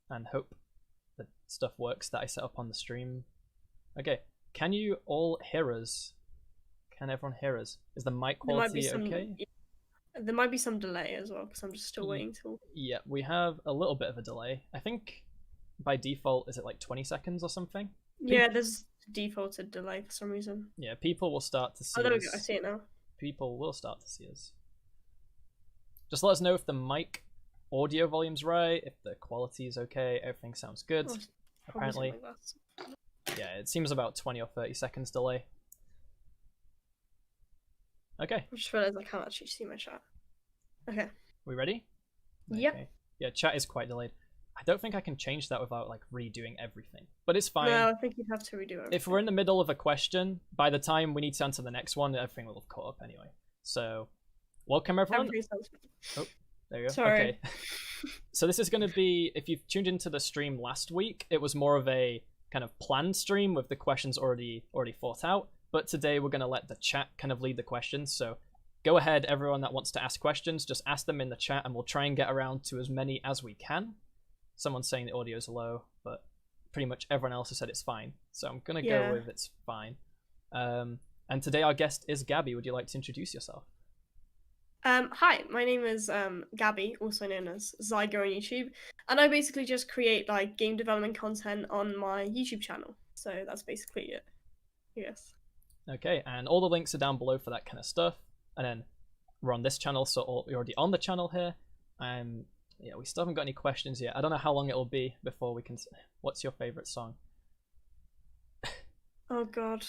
and hope that stuff works that I set up on the stream. Okay, can you all hear us? Can everyone hear us? Is the mic quality okay? There might be some delay as well because I'm just still waiting till. Yeah, we have a little bit of a delay. I think by default, is it like 20 seconds or something? Yeah, there's defaulted delay for some reason. Yeah, people will start to see Oh, there we us. go. I see it now. People will start to see us. Just let us know if the mic audio volume's right, if the quality is okay, everything sounds good. Apparently. Yeah, it seems about 20 or 30 seconds delay. Okay. I just realized I can't actually see my chat. Okay. We ready? Yep. Okay. Yeah, chat is quite delayed. I don't think I can change that without like redoing everything, but it's fine. No, I think you'd have to redo everything. If we're in the middle of a question, by the time we need to answer the next one, everything will have caught up anyway. So, welcome everyone. Oh, there you go. Sorry. Okay. So this is going to be, if you've tuned into the stream last week, it was more of a kind of planned stream with the questions already thought out. But today we're going to let the chat kind of lead the questions. So go ahead, everyone that wants to ask questions, just ask them in the chat and we'll try and get around to as many as we can. Someone's saying the audio's low, but pretty much everyone else has said it's fine. So I'm going to go with it's fine. And today our guest is Gabi. Would you like to introduce yourself? Hi, my name is Gabi, also known as Zyger on YouTube, and I basically just create like game development content on my YouTube channel. So that's basically it. Yes. Okay, and all the links are down below for that kind of stuff. And then we're on this channel, so you're already on the channel here. Yeah, we still haven't got any questions yet. I don't know how long it'll be before we can. What's your favorite song? Oh God.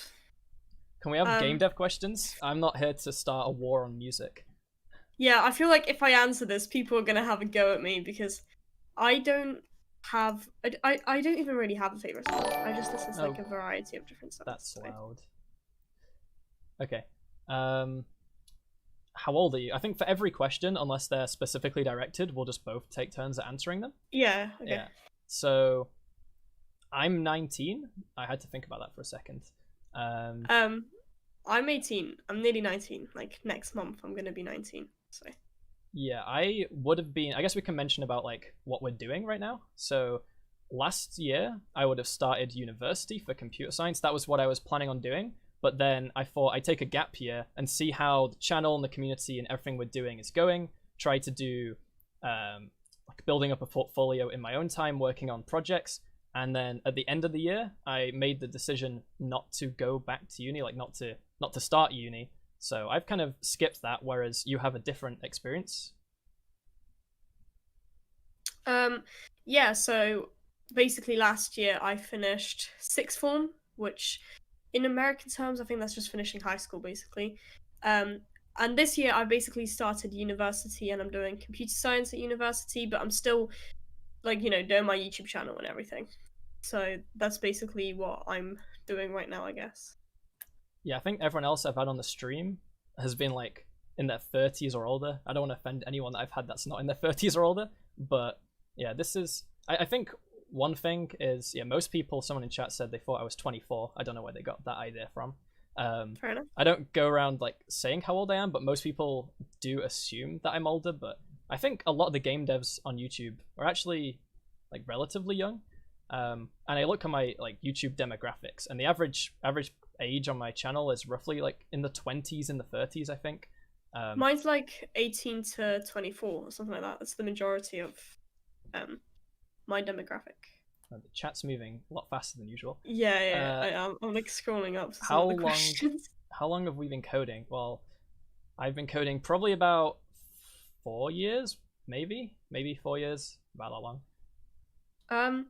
Can we have game dev questions? I'm not here to start a war on music. Yeah, I feel like if I answer this, people are gonna have a go at me because I don't have. I don't even really have a favorite song. I just listen to like a variety of different songs. That's loud. Okay. How old are you? I think for every question, unless they're specifically directed, we'll just both take turns at answering them. Yeah. Okay. Yeah. So, I'm 19. I had to think about that for a second. I'm 18. I'm nearly 19. Like next month, I'm gonna be 19. So. Yeah, I would have been. I guess we can mention about like what we're doing right now. So, last year I would have started university for computer science. That was what I was planning on doing. But then I thought I'd take a gap year and see how the channel and the community and everything we're doing is going. Try to do like building up a portfolio in my own time, working on projects. And then at the end of the year, I made the decision not to go back to uni, like not to start uni. So I've kind of skipped that, whereas you have a different experience. Yeah, so basically last year I finished sixth form, which in American terms, I think that's just finishing high school, basically. And this year I basically started university and I'm doing computer science at university, but I'm still like, you know, doing my YouTube channel and everything. So that's basically what I'm doing right now, I guess. Yeah, I think everyone else I've had on the stream has been like in their 30s or older. I don't want to offend anyone that I've had that's not in their 30s or older, but yeah, this is, I think one thing is, yeah, most people, someone in chat said they thought I was 24. I don't know where they got that idea from. Fair enough. I don't go around like saying how old I am, but most people do assume that I'm older, but I think a lot of the game devs on YouTube are actually like relatively young. And I look at my like YouTube demographics, and the average age on my channel is roughly like in the 20s and the 30s, I think. Mine's like 18 to 24 or something like that. That's the majority of my demographic. The chat's moving a lot faster than usual. Yeah. I'm like scrolling up. How long have we been coding? Well, I've been coding probably about 4 years, maybe 4 years, about that long.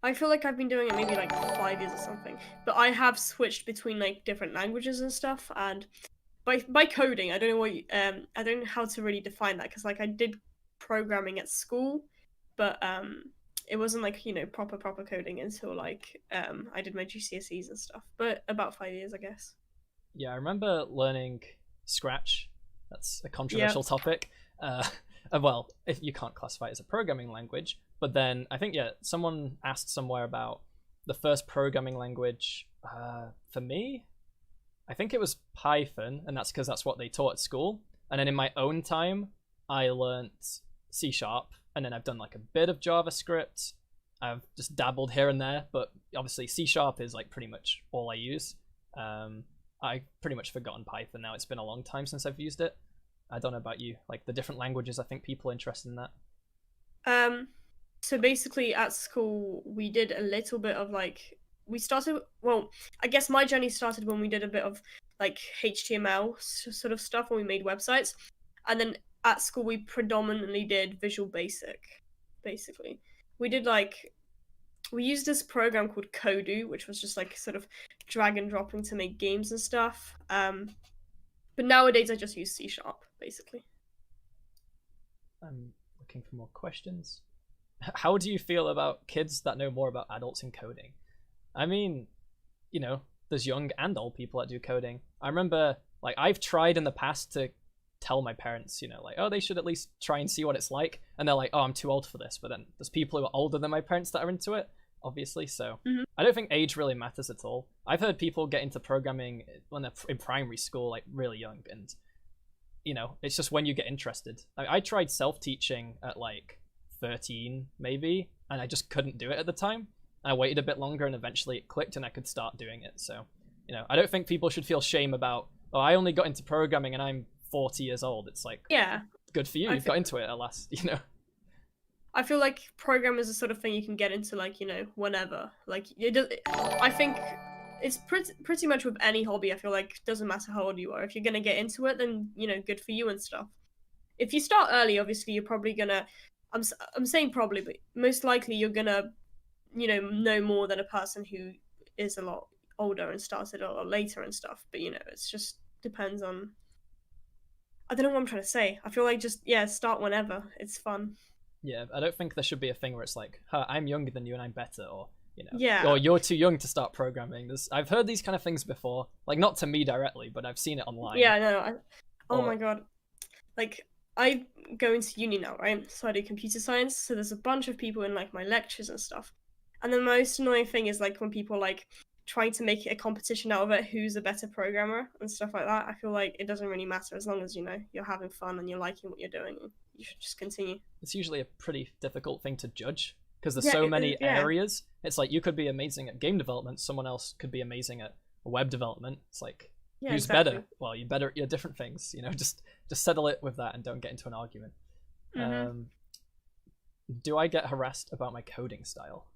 I feel like I've been doing it maybe like 5 years or something, but I have switched between like different languages and stuff. And by coding, I don't know I don't know how to really define that, because like I did programming at school, but it wasn't like, you know, proper coding until like I did my GCSEs and stuff. But about 5 years, I guess. Yeah, I remember learning Scratch. That's a controversial topic. Well, if you can't classify it as a programming language, but then I think, yeah, someone asked somewhere about the first programming language. For me, I think it was Python, and that's because that's what they taught at school. And then in my own time, I learnt C# and then I've done like a bit of JavaScript. I've just dabbled here and there, but obviously C# is like pretty much all I use. I've pretty much forgotten Python now. It's been a long time since I've used it. I don't know about you, like the different languages. I think people are interested in that. So basically at school we did a little bit of like, I guess my journey started when we did a bit of like HTML sort of stuff when we made websites, and then at school we predominantly did Visual Basic. Basically, we used this program called Kodu, which was just like sort of drag and dropping to make games and stuff. But nowadays I just use C#, basically. I'm looking for more questions. How do you feel about kids that know more about adults in coding? I mean, you know, there's young and old people that do coding. I remember, like, I've tried in the past to tell my parents, you know, like, oh, they should at least try and see what it's like. And they're like, oh, I'm too old for this. But then there's people who are older than my parents that are into it, obviously. So I don't think age really matters at all. I've heard people get into programming when they're in primary school, like really young. And, you know, it's just when you get interested. I tried self-teaching at like 13, maybe, and I just couldn't do it at the time. I waited a bit longer and eventually it clicked and I could start doing it. So, you know, I don't think people should feel shame about, oh, I only got into programming and I'm 40 years old. It's like, yeah, good for you. You've got into it at last, you know. I feel like programming is the sort of thing you can get into, like, you know, whenever. Like, I think it's pretty much with any hobby. I feel like it doesn't matter how old you are. If you're gonna get into it, then, you know, good for you and stuff. If you start early, obviously you're probably gonna, I'm saying probably, but most likely you're gonna, you know more than a person who is a lot older and started a lot later and stuff. But, you know, it's just depends on, I don't know what I'm trying to say. I feel like just, yeah, start whenever. It's fun. Yeah, I don't think there should be a thing where it's like, huh, I'm younger than you and I'm better, or, you know, yeah, or you're too young to start programming. I've heard these kind of things before, like not to me directly, but I've seen it online. Yeah, no, oh my god, like, I go into uni now, right? So I do computer science, so there's a bunch of people in like my lectures and stuff. And the most annoying thing is like when people like trying to make it a competition out of it, who's a better programmer and stuff like that. I feel like it doesn't really matter as long as, you know, you're having fun and you're liking what you're doing. You should just continue. It's usually a pretty difficult thing to judge because there's so many areas. It's like you could be amazing at game development, someone else could be amazing at web development. It's like, who's better? Well, you're better at your different things, you know. Just settle it with that and don't get into an argument. Do I get harassed about my coding style?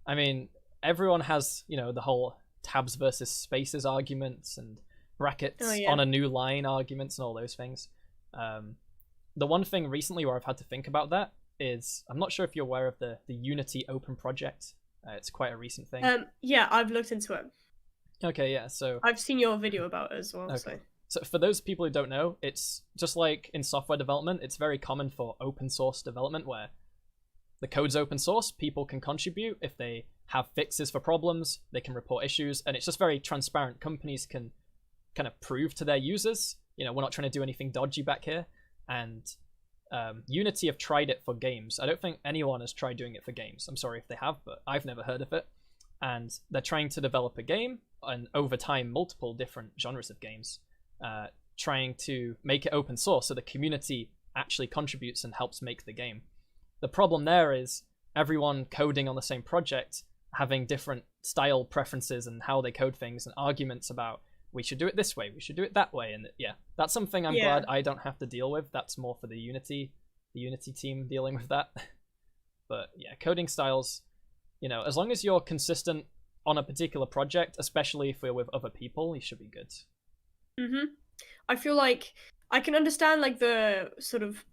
I mean, everyone has, you know, the whole tabs versus spaces arguments and brackets on a new line arguments and all those things. The one thing recently where I've had to think about that is, I'm not sure if you're aware of the Unity open project. It's quite a recent thing. Yeah, I've looked into it. Okay, yeah, so I've seen your video about it as well. Okay. So for those people who don't know, it's just like in software development, it's very common for open source development where the code's open source, people can contribute. If they have fixes for problems, they can report issues, and it's just very transparent. Companies can kind of prove to their users, you know, we're not trying to do anything dodgy back here. And Unity have tried it for games. I don't think anyone has tried doing it for games. I'm sorry if they have, but I've never heard of it. And they're trying to develop a game, and over time, multiple different genres of games, trying to make it open source so the community actually contributes and helps make the game. The problem there is everyone coding on the same project having different style preferences and how they code things and arguments about, we should do it this way, we should do it that way. And yeah, that's something I'm glad I don't have to deal with. That's more for the Unity team dealing with that. But yeah, coding styles, you know, as long as you're consistent on a particular project, especially if we're with other people, you should be good. I feel like I can understand like the sort of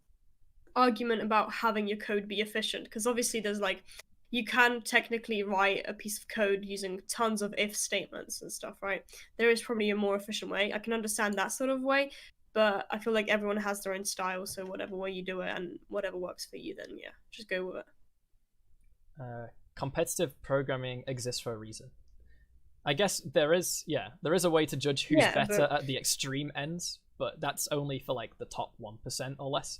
argument about having your code be efficient, because obviously there's like, you can technically write a piece of code using tons of if statements and stuff, right? There is probably a more efficient way. I can understand that sort of way, but I feel like everyone has their own style, so whatever way you do it and whatever works for you, then yeah, just go with it. Competitive programming exists for a reason. I guess there is a way to judge who's better at the extreme ends, but that's only for like the top 1% or less.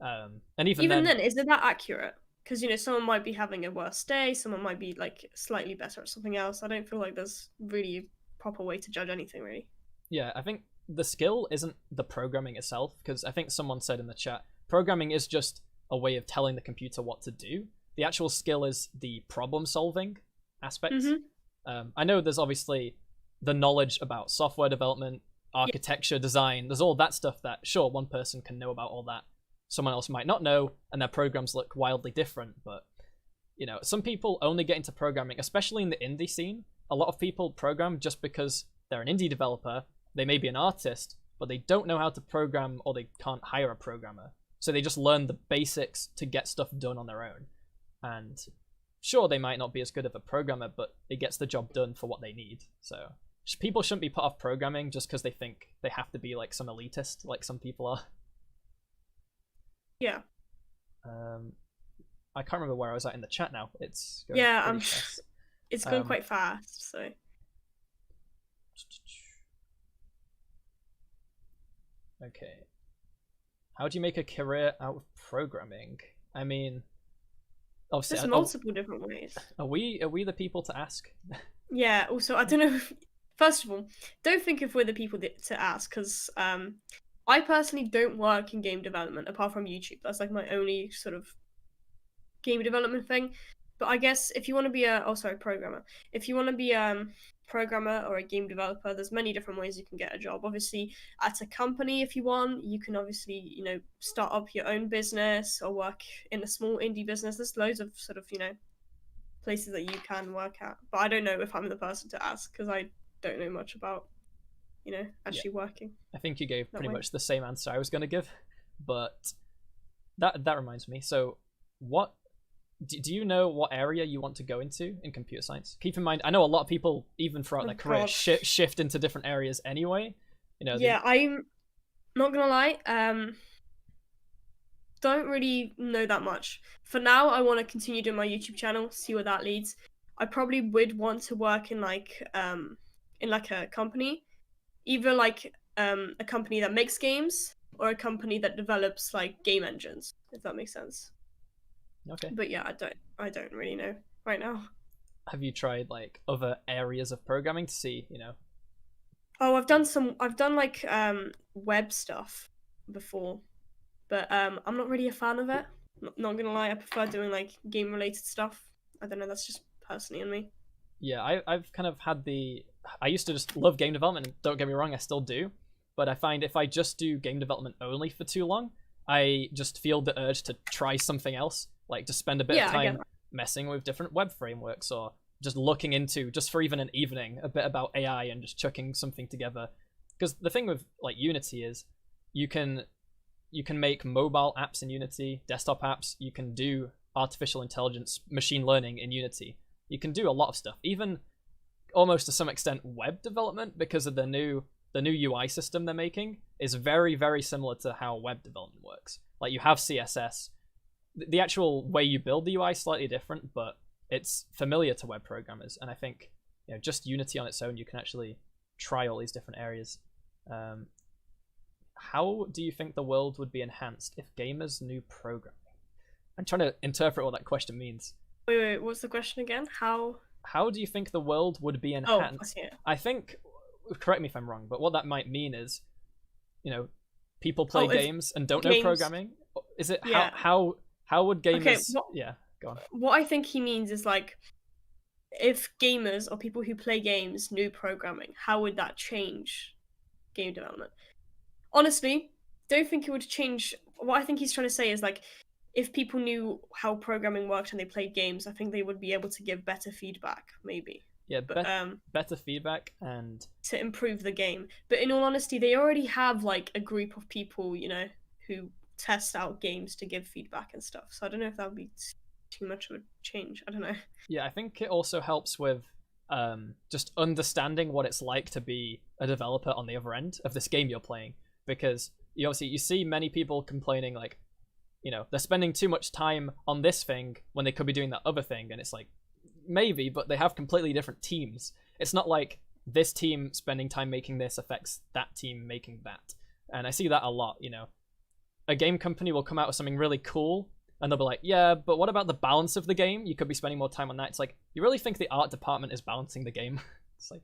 And even then, is it that accurate? Because, you know, someone might be having a worse day, someone might be like slightly better at something else. I don't feel like there's really a proper way to judge anything, really. Yeah, I think the skill isn't the programming itself, because I think someone said in the chat, programming is just a way of telling the computer what to do. The actual skill is the problem solving aspect. I know there's obviously the knowledge about software development, architecture, design. There's all that stuff that, sure, one person can know about all that. Someone else might not know, and their programs look wildly different. But, you know, some people only get into programming, especially in the indie scene. A lot of people program just because they're an indie developer. They may be an artist, but they don't know how to program, or they can't hire a programmer. So they just learn the basics to get stuff done on their own. And sure, they might not be as good of a programmer, but it gets the job done for what they need. So people shouldn't be put off programming just because they think they have to be like some elitist, like some people are. Yeah. I can't remember where I was at in the chat now. It's going it's going quite fast. So. Okay. How do you make a career out of programming? I mean, obviously, there's multiple different ways. Are we the people to ask? Yeah. Also, I don't know. First of all, don't think if we're the people to ask, because I personally don't work in game development apart from YouTube. That's like my only sort of game development thing. But I guess if you want to be programmer. If you want to be a programmer or a game developer, there's many different ways you can get a job. Obviously, at a company, if you want, you can obviously, you know, start up your own business or work in a small indie business. There's loads of sort of, you know, places that you can work at. But I don't know if I'm the person to ask, because I don't know much about, you know, actually working. I think you gave pretty much the same answer I was going to give, but that reminds me. So what do you know what area you want to go into in computer science? Keep in mind, I know a lot of people, even throughout their career, shift into different areas anyway. You know. Yeah, I'm not gonna lie. Don't really know that much. For now, I want to continue doing my YouTube channel, see where that leads. I probably would want to work in like a company, either like a company that makes games or a company that develops like game engines, if that makes sense. Okay. But yeah, I don't really know right now. Have you tried like other areas of programming to see, you know? Oh, I've done like web stuff before, but I'm not really a fan of it. Not gonna lie, I prefer doing like game related stuff. I don't know, that's just personally in me. Yeah, I've kind of had I used to just love game development, and don't get me wrong, I still do, but I find if I just do game development only for too long, I just feel the urge to try something else, like to spend a bit of time messing with different web frameworks, or just looking into, just for even an evening, a bit about AI and just chucking something together. Because the thing with like Unity is you can make mobile apps in Unity, desktop apps, you can do artificial intelligence, machine learning in Unity. You can do a lot of stuff, even almost to some extent web development, because of the new UI system they're making is very, very similar to how web development works. Like you have CSS. The actual way you build the UI is slightly different, but it's familiar to web programmers. And I think, you know, just Unity on its own, you can actually try all these different areas. How do you think the world would be enhanced if gamers knew programming? I'm trying to interpret what that question means. Wait, what's the question again? How do you think the world would be enhanced? I think, correct me if I'm wrong, but what that might mean is, you know, people play games and don't know programming. Is it how would gamers? Okay, go on. What I think he means is like, if gamers or people who play games knew programming, how would that change game development? Honestly, don't think it would change. What I think he's trying to say is like, if people knew how programming worked and they played games, I think they would be able to give better feedback, maybe. Yeah, better feedback and to improve the game. But in all honesty, they already have like a group of people, you know, who test out games to give feedback and stuff. So I don't know if that would be too much of a change. I don't know. Yeah, I think it also helps with just understanding what it's like to be a developer on the other end of this game you're playing, because you see many people complaining like, you know, they're spending too much time on this thing when they could be doing that other thing, and it's like, maybe, but they have completely different teams. It's not like this team spending time making this affects that team making that. And I see that a lot, you know. A game company will come out with something really cool, and they'll be like, yeah, but what about the balance of the game? You could be spending more time on that. It's like, you really think the art department is balancing the game? It's like,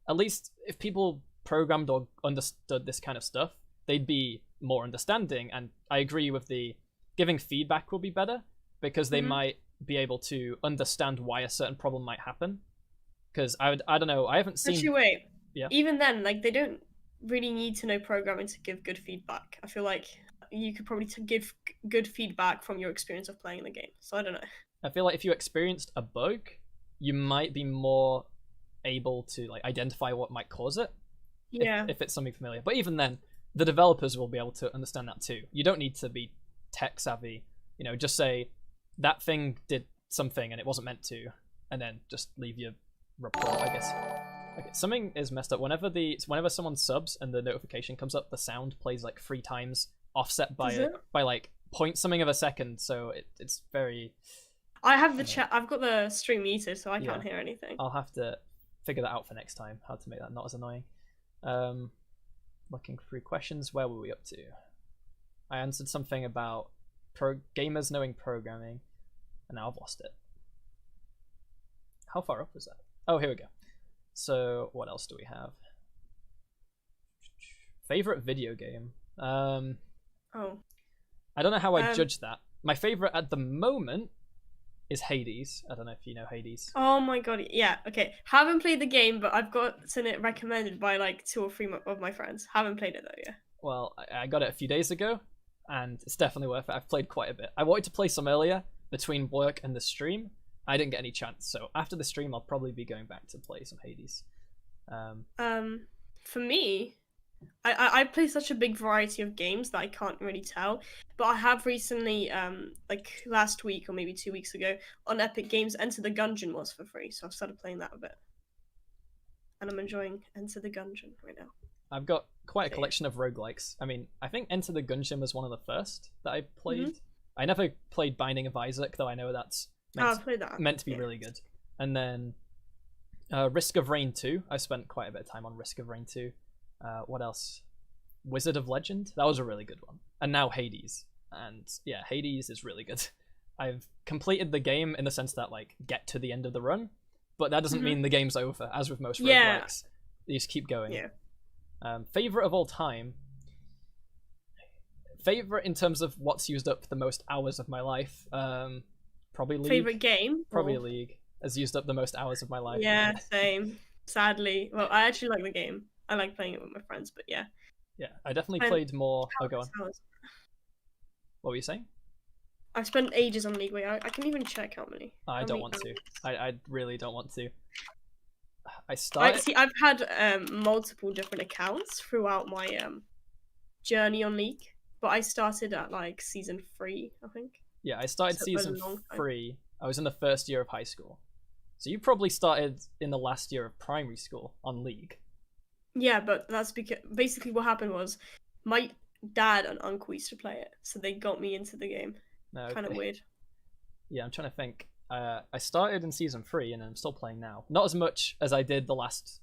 at least if people programmed or understood this kind of stuff, they'd be more understanding. And I agree with the giving feedback will be better because they Mhm. might be able to understand why a certain problem might happen. Because I don't know, I haven't seen. Actually, wait. Yeah. Even then, like they don't really need to know programming to give good feedback. I feel like you could probably give good feedback from your experience of playing the game. So I don't know. I feel like if you experienced a bug, you might be more able to like identify what might cause it. Yeah. If it's something familiar. But even then, the developers will be able to understand that too. You don't need to be tech savvy. You know, just say that thing did something and it wasn't meant to, and then just leave your report, I guess. Okay, something is messed up. Whenever someone subs and the notification comes up, the sound plays like 3 times, offset by like point something of a second. So it's very. I have the chat. I've got the stream muted, so I can't Yeah. hear anything. I'll have to figure that out for next time. How to make that not as annoying. Looking through questions. Where were we up to? I answered something about gamers knowing programming, and now I've lost it. How far up was that? Oh, here we go. So what else do we have? Favorite video game? Oh. I don't know how I judge that. My favorite at the moment is Hades. I don't know if you know Hades. Oh my god, yeah, okay. Haven't played the game, but I've gotten it recommended by like 2 or 3 of my friends. Haven't played it though, yeah. Well, I got it a few days ago, and it's definitely worth it. I've played quite a bit. I wanted to play some earlier between work and the stream. I didn't get any chance, so after the stream, I'll probably be going back to play some Hades. For me, I play such a big variety of games that I can't really tell. But I have recently, like last week or maybe 2 weeks ago, on Epic Games, Enter the Gungeon was for free, so I've started playing that a bit, and I'm enjoying Enter the Gungeon right now. I've got quite a collection of roguelikes. I mean, I think Enter the Gungeon was one of the first that I played. I never played Binding of Isaac, though I know that's meant to be really good. And then Risk of Rain 2. I spent quite a bit of time on Risk of Rain 2. What else? Wizard of Legend. That was a really good one. And now Hades. And yeah, Hades is really good. I've completed the game in the sense that like get to the end of the run, but that doesn't mean the game's over. As with most roguelikes, you just keep going. Yeah. Favorite of all time. Favorite in terms of what's used up the most hours of my life. Probably League. Favorite game? Probably League has used up the most hours of my life. Yeah, same. Sadly. Well, I actually like the game. I like playing it with my friends, but yeah. Yeah, I definitely played more. Oh, go on. What were you saying? I've spent ages on League. Wait, I can even check how many. I don't want to. I really don't want to. I started. See, I've had multiple different accounts throughout my journey on League, but I started at like season 3, I think. Yeah, I started season 3. I was in the first year of high school. So you probably started in the last year of primary school on League. Yeah, but that's because basically what happened was my dad and uncle used to play it, so they got me into the game. Okay. Kind of weird. Yeah, I'm trying to think. I started in season 3 and I'm still playing now. Not as much as I did the last,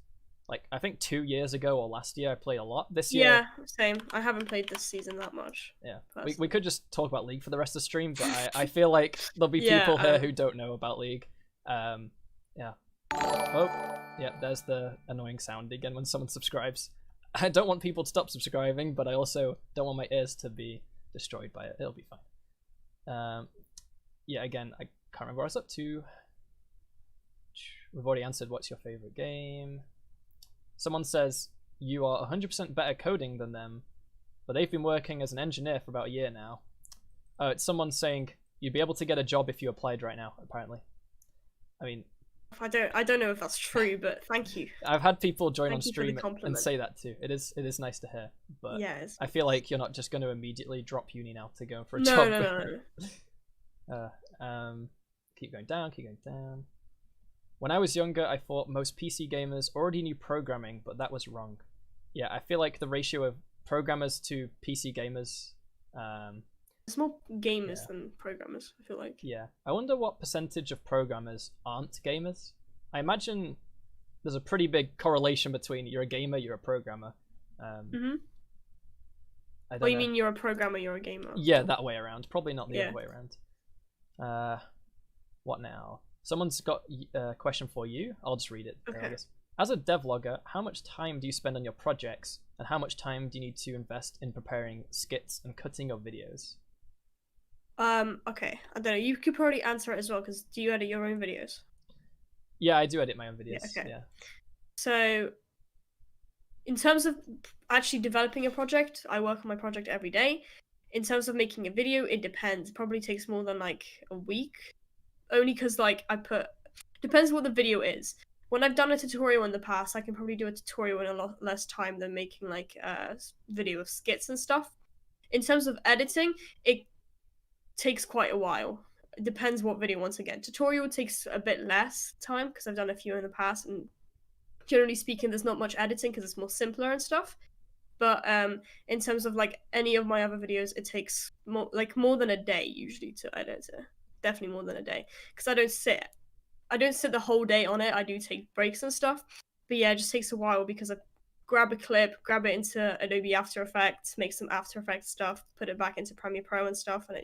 like, I think 2 years ago or last year I played a lot. This year... Yeah, same. I haven't played this season that much. Yeah, we could just talk about League for the rest of the stream, but I feel like there'll be people here who don't know about League. Yeah. Oh, yeah, there's the annoying sound again when someone subscribes. I don't want people to stop subscribing, but I also don't want my ears to be destroyed by it. It'll be fine. Yeah, again, I can't remember what I was up to. We've already answered what's your favorite game. Someone says you are 100% better coding than them, but they've been working as an engineer for about a year now. Oh, it's someone saying you'd be able to get a job if you applied right now, apparently. I mean... I don't know if that's true, but thank you. I've had people join on stream and say that too. It is nice to hear, but yeah, I feel like you're not just going to immediately drop uni now to go for a job. No. Keep going down. When I was younger, I thought most PC gamers already knew programming, but that was wrong. Yeah, I feel like the ratio of programmers to PC gamers... It's more gamers than programmers, I feel like. Yeah. I wonder what percentage of programmers aren't gamers. I imagine there's a pretty big correlation between you're a gamer, you're a programmer. You mean you're a programmer, you're a gamer? Yeah, that way around. Probably not the other way around. What now? Someone's got a question for you. I'll just read it. Okay. I guess. As a devlogger, how much time do you spend on your projects, and how much time do you need to invest in preparing skits and cutting your videos? Okay. I don't know. You could probably answer it as well, because do you edit your own videos? Yeah, I do edit my own Yeah. videos. Okay. Yeah. So, in terms of actually developing a project, I work on my project every day. In terms of making a video, it depends. It probably takes more than like a week, only because like depends what the video is. When I've done a tutorial in the past, I can probably do a tutorial in a lot less time than making like a video of skits and stuff. In terms of editing, it takes quite a while. It depends what video. Once again, tutorial takes a bit less time because I've done a few in the past, and generally speaking, there's not much editing because it's more simpler and stuff. But in terms of like any of my other videos, it takes more than a day usually to edit it. Definitely more than a day, because I don't sit the whole day on it. I do take breaks and stuff. But yeah, it just takes a while because I grab a clip, grab it into Adobe After Effects, make some After Effects stuff, put it back into Premiere Pro and stuff, and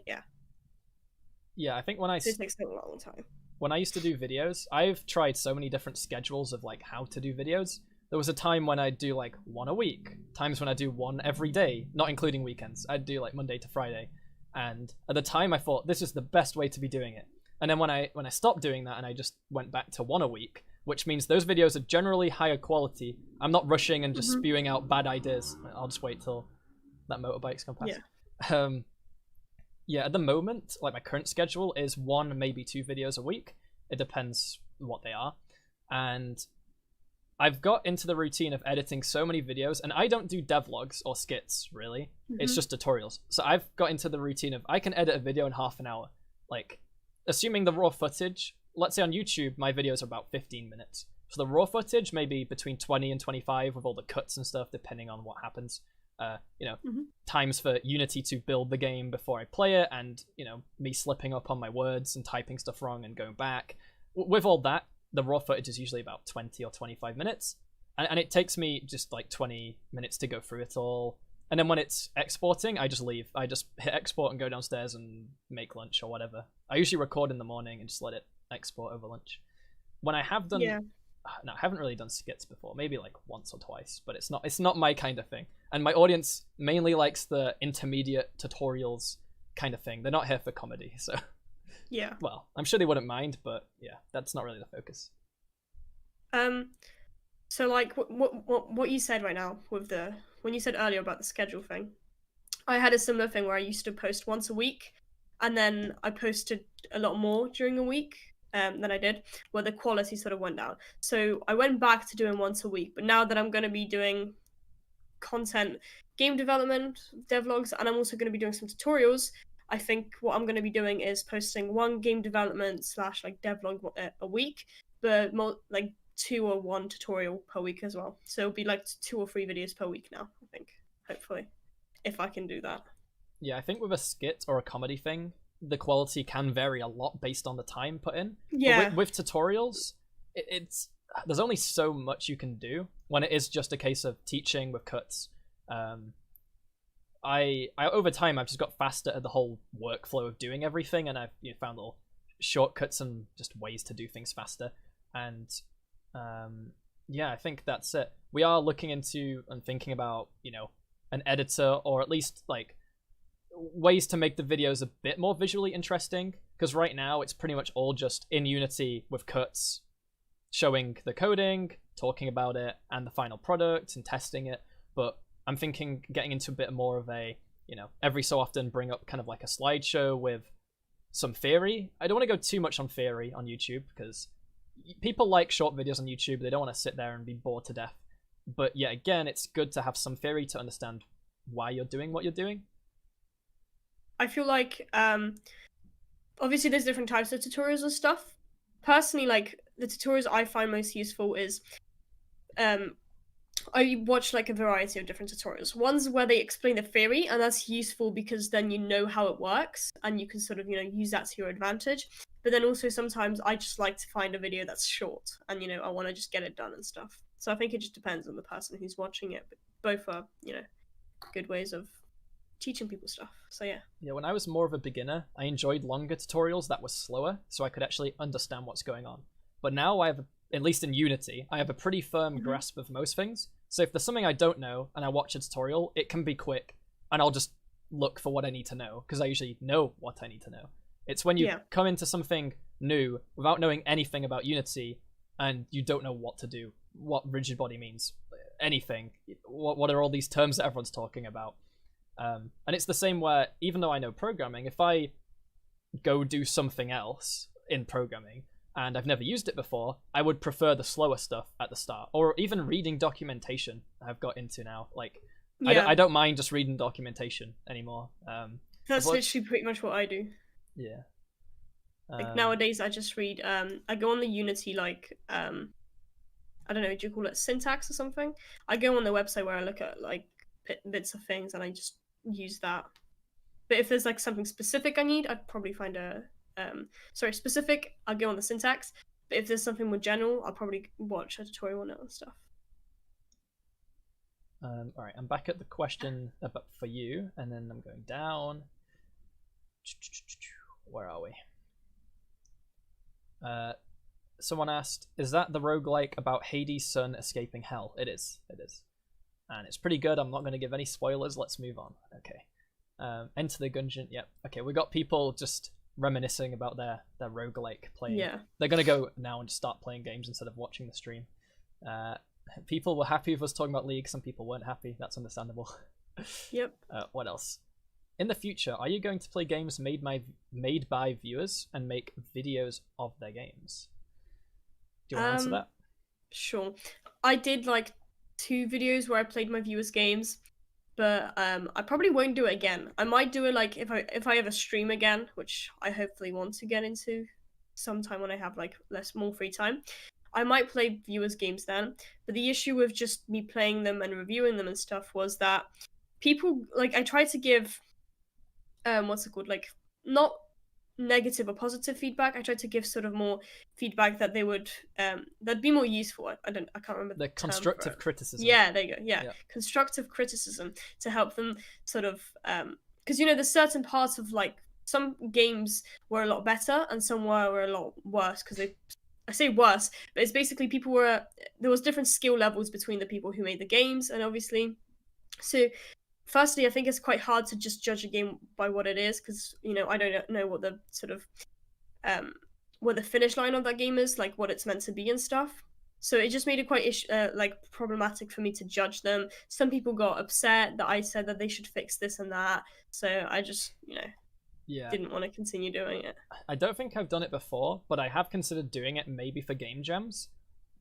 Yeah, I think it takes a long time. when I used to do videos, I've tried so many different schedules of like how to do videos. There was a time when I'd do like one a week, times when I do one every day, not including weekends. I'd do like Monday to Friday. And at the time I thought this is the best way to be doing it. And then when I stopped doing that and I just went back to one a week, which means those videos are generally higher quality. I'm not rushing and just spewing out bad ideas. I'll just wait till that motorbike's come past. Yeah. Yeah, at the moment, like my current schedule is one, maybe two videos a week. It depends what they are. And I've got into the routine of editing so many videos, and I don't do devlogs or skits, really. It's just tutorials. So I've got into the routine of I can edit a video in half an hour. Like, assuming the raw footage, let's say on YouTube, my videos are about 15 minutes. So the raw footage, maybe between 20 and 25 with all the cuts and stuff, depending on what happens. Times for Unity to build the game before I play it, and me slipping up on my words and typing stuff wrong and going back. With all that, the raw footage is usually about 20 or 25 minutes, and it takes me just like 20 minutes to go through it all. And then when it's exporting, I just leave. I just hit export and go downstairs and make lunch or whatever. I usually record in the morning and just let it export over lunch. When I have done no, I haven't really done skits before. Maybe like once or twice, but it's not my kind of thing. And my audience mainly likes the intermediate tutorials kind of thing. They're not here for comedy, so Yeah. well, I'm sure they wouldn't mind, but yeah, that's not really the focus. So like what you said right now with when you said earlier about the schedule thing, I had a similar thing where I used to post once a week, and then I posted a lot more during a week. Than I did, where the quality sort of went down. So I went back to doing once a week, but now that I'm going to be doing content, game development, devlogs, and I'm also going to be doing some tutorials, I think what I'm going to be doing is posting one game development / like devlog a week, but more like 2 or 1 tutorial per week as well. So it'll be like 2 or 3 videos per week now, I think, hopefully, if I can do that. Yeah, I think with a skit or a comedy thing, the quality can vary a lot based on the time put in. Yeah. But with tutorials, it's there's only so much you can do when it is just a case of teaching with cuts. I over time I've just got faster at the whole workflow of doing everything, and I've found little shortcuts and just ways to do things faster. And yeah, I think that's it. We are looking into and thinking about an editor, or at least like ways to make the videos a bit more visually interesting, because right now it's pretty much all just in Unity with cuts showing the coding, talking about it, and the final product and testing it. But I'm thinking getting into a bit more of a every so often bring up kind of like a slideshow with some theory. I don't want to go too much on theory on YouTube, because people like short videos on YouTube. They don't want to sit there and be bored to death. But yeah, again, it's good to have some theory to understand why you're doing what you're doing. I feel like obviously there's different types of tutorials and stuff. Personally, like the tutorials I find most useful is I watch like a variety of different tutorials. One's where they explain the theory, and that's useful because then you know how it works and you can sort of use that to your advantage. But then also sometimes I just like to find a video that's short and I want to just get it done and stuff. So I think it just depends on the person who's watching it, but both are good ways of teaching people stuff. So yeah. Yeah, when I was more of a beginner, I enjoyed longer tutorials that were slower, so I could actually understand what's going on. But now I have, at least in Unity, I have a pretty firm grasp of most things. So if there's something I don't know and I watch a tutorial, it can be quick, and I'll just look for what I need to know, because I usually know what I need to know. It's when you Yeah. come into something new without knowing anything about Unity and you don't know what to do, what rigid body means, anything. What are all these terms that everyone's talking about? And it's the same where, even though I know programming, if I go do something else in programming and I've never used it before, I would prefer the slower stuff at the start. Or even reading documentation I've got into now. Like, Yeah. I don't mind just reading documentation anymore. That's literally pretty much what I do. Yeah. Like nowadays, I just read. I go on the Unity I don't know. Do you call it syntax or something? I go on the website where I look at like bits of things and I just use that. But if there's like something specific I need, I'd probably find a specific. I'll go on the syntax. But if there's something more general, I'll probably watch a tutorial on it and stuff. All right, I'm back at the question for you, and then I'm going down. Where are we? Someone asked, is that the roguelike about Hades' son escaping hell? It is. It is. And it's pretty good. I'm not going to give any spoilers. Let's move on. Okay. Enter the Gungeon. Yep. Okay, we got people just reminiscing about their roguelike playing. Yeah. They're going to go now and just start playing games instead of watching the stream. People were happy with us talking about League. Some people weren't happy. That's understandable. Yep. What else? In the future, are you going to play games made by viewers and make videos of their games? Do you want to answer that? Sure. I did like 2 videos where I played my viewers' games, but I probably won't do it again. I might do it like if I ever stream again, which I hopefully want to get into sometime when I have like more free time. I might play viewers' games then. But the issue with just me playing them and reviewing them and stuff was that people like I tried to give what's it called, like not negative or positive feedback. I tried to give sort of more feedback that they would that'd be more useful. I can't remember the constructive criticism. Yeah, there you go. Yeah, constructive criticism to help them sort of because there's certain parts of like some games were a lot better and some were a lot worse because I say worse, but it's basically there was different skill levels between the people who made the games, and obviously so firstly, I think it's quite hard to just judge a game by what it is because I don't know what the sort of what the finish line of that game is, like what it's meant to be and stuff. So it just made it quite like problematic for me to judge them. Some people got upset that I said that they should fix this and that. So I just didn't want to continue doing it. I don't think I've done it before, but I have considered doing it maybe for game jams,